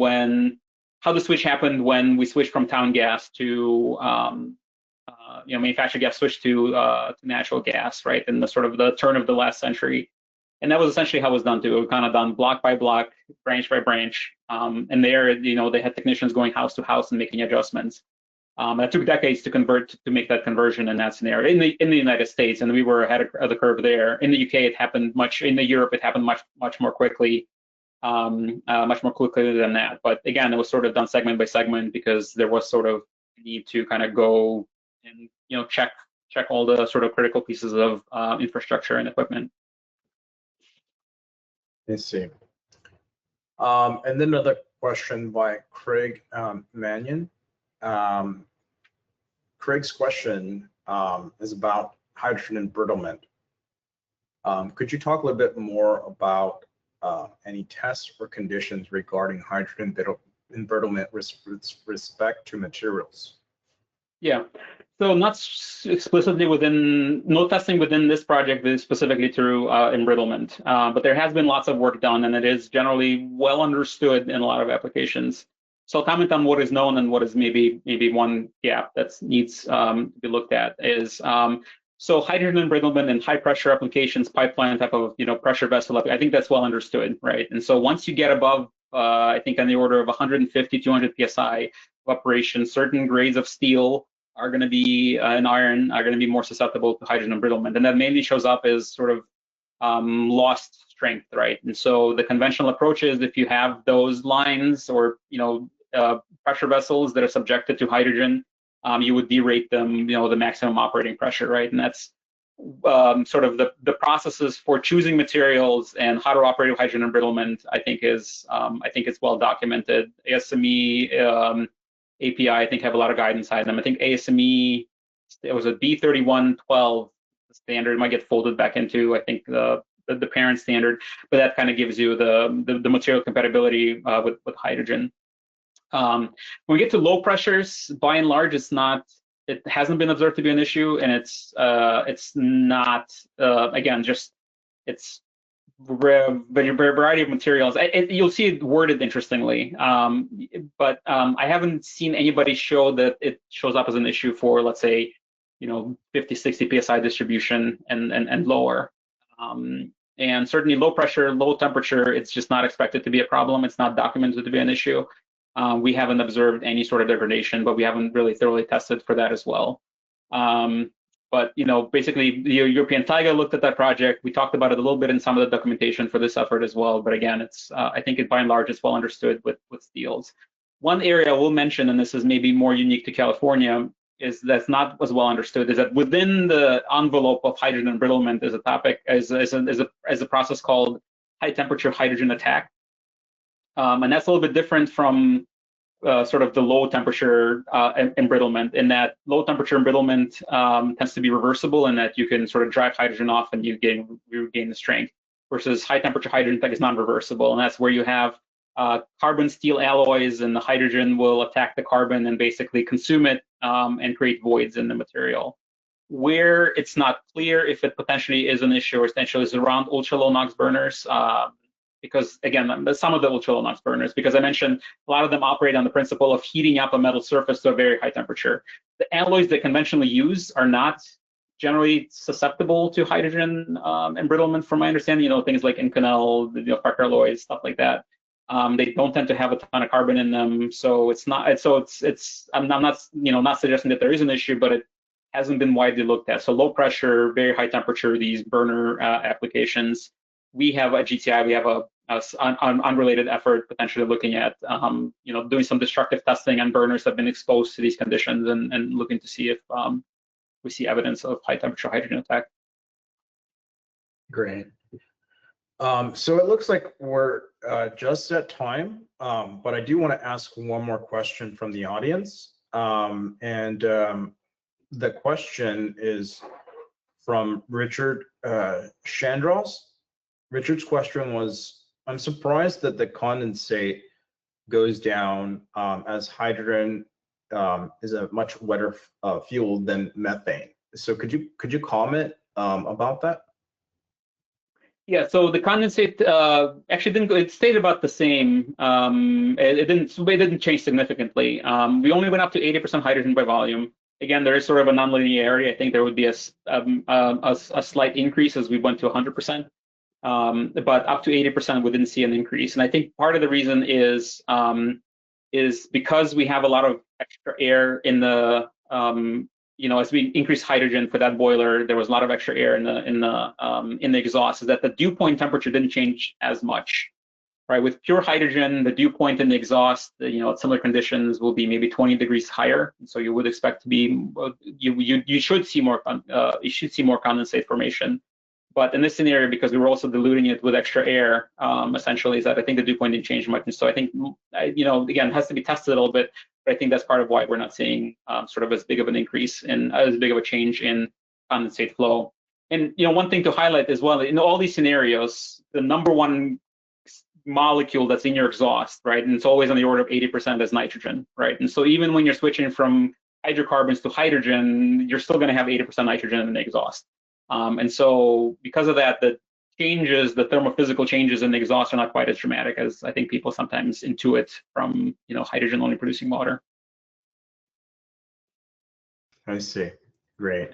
how the switch happened when we switched from town gas to, manufactured gas switched to natural gas, right? In the turn of the last century. And that was essentially how it was done too. It was kind of done block by block, branch by branch. And there, they had technicians going house to house and making adjustments. That took decades to make that conversion in that scenario in the United States, and we were ahead of the curve there. In the UK, it happened Europe, it happened much more quickly. Much more quickly than that. But again, it was sort of done segment by segment because there was sort of need to kind of go and check all the sort of critical pieces of infrastructure and equipment. I see. And then another question by Craig Mannion. Craig's question is about hydrogen embrittlement. Could you talk a little bit more about any tests or conditions regarding hydrogen embrittlement with respect to materials? Yeah, so not explicitly within, no testing within this project is specifically through embrittlement, but there has been lots of work done, and it is generally well understood in a lot of applications. So I'll comment on what is known and what is maybe one gap that needs to be looked at is, so hydrogen embrittlement in high pressure applications, pipeline type of pressure vessel, I think that's well understood, right? And so once you get above, I think on the order of 150, 200 psi of operation, certain grades of steel are going to be and iron are going to be more susceptible to hydrogen embrittlement, and that mainly shows up as sort of lost strength, right? And so the conventional approach is if you have those lines or pressure vessels that are subjected to hydrogen, you would derate them, the maximum operating pressure, right? And that's sort of the processes for choosing materials and how to operate with hydrogen embrittlement. I think it's well documented. ASME API, I think, have a lot of guidance behind them. I think ASME, it was a B3112 standard. It might get folded back into, I think, the parent standard, but that kind of gives you the material compatibility with hydrogen. When we get to low pressures, by and large, it hasn't been observed to be an issue, and it's not again, just it's variety of materials. You'll see it worded interestingly, but I haven't seen anybody show that it shows up as an issue for, let's say, 50, 60 psi distribution and lower. And certainly low pressure, low temperature, it's just not expected to be a problem. It's not documented to be an issue. We haven't observed any sort of degradation, but we haven't really thoroughly tested for that as well. But basically, the European Taiga looked at that project. We talked about it a little bit in some of the documentation for this effort as well. But again, it's I think by and large, it's well understood with steels. One area I will mention, and this is maybe more unique to California, is that's not as well understood, is that within the envelope of hydrogen embrittlement is a topic, is a process called high temperature hydrogen attack, and that's a little bit different from sort of the low temperature embrittlement, in that low temperature embrittlement tends to be reversible, in that you can sort of drive hydrogen off and you regain the strength, versus high temperature hydrogen attack is non-reversible, and that's where you have carbon steel alloys, and the hydrogen will attack the carbon and basically consume it and create voids in the material. Where it's not clear if it potentially is an issue or essentially is around ultra low NOx burners, because again, some of the ultra low NOx burners, because I mentioned a lot of them operate on the principle of heating up a metal surface to a very high temperature. The alloys they conventionally use are not generally susceptible to hydrogen embrittlement, from my understanding. Things like Inconel, Parker alloys, stuff like that. They don't tend to have a ton of carbon in them, so it's not. So it's. I'm not not suggesting that there is an issue, but it hasn't been widely looked at. So low pressure, very high temperature, these burner applications. We have a GTI. We have an unrelated effort potentially looking at doing some destructive testing on burners that have been exposed to these conditions, and looking to see if we see evidence of high temperature hydrogen attack. Great. So it looks like we're just at time, but I do want to ask one more question from the audience. The question is from Richard Chandros. Richard's question was, I'm surprised that the condensate goes down as hydrogen is a much wetter fuel than methane. So could you comment about that? Yeah, so the condensate actually didn't go, it stayed about the same. It didn't change significantly. We only went up to 80% hydrogen by volume. Again, there is sort of a nonlinearity. I think there would be a slight increase as we went to 100%. But up to 80%, we didn't see an increase. And I think part of the reason is because we have a lot of extra air in the as we increase hydrogen for that boiler, there was a lot of extra air in the exhaust, is that the dew point temperature didn't change as much, right? With pure hydrogen, the dew point in the exhaust, at similar conditions, will be maybe 20 degrees higher. So you would expect to be, you should see more condensate formation. But in this scenario, because we were also diluting it with extra air, essentially, is that I think the dew point didn't change much. And so I think, again, it has to be tested a little bit, but I think that's part of why we're not seeing sort of as big of an increase and as big of a change in condensate flow. And one thing to highlight as well, in all these scenarios, the number one molecule that's in your exhaust, right? And it's always on the order of 80% as nitrogen, right? And so even when you're switching from hydrocarbons to hydrogen, you're still going to have 80% nitrogen in the exhaust. And so because of that, the changes, the thermophysical changes in the exhaust are not quite as dramatic as I think people sometimes intuit from, hydrogen only producing water. I see. Great.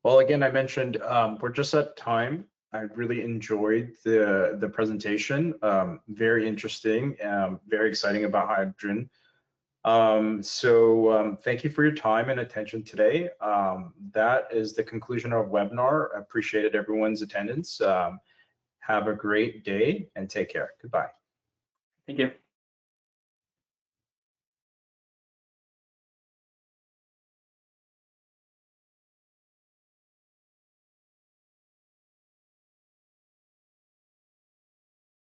Well, again, I mentioned we're just at time. I really enjoyed the presentation. Very interesting, very exciting about hydrogen. So thank you for your time and attention today. That is the conclusion of our webinar. I appreciated everyone's attendance. Have a great day and take care. Goodbye. Thank you.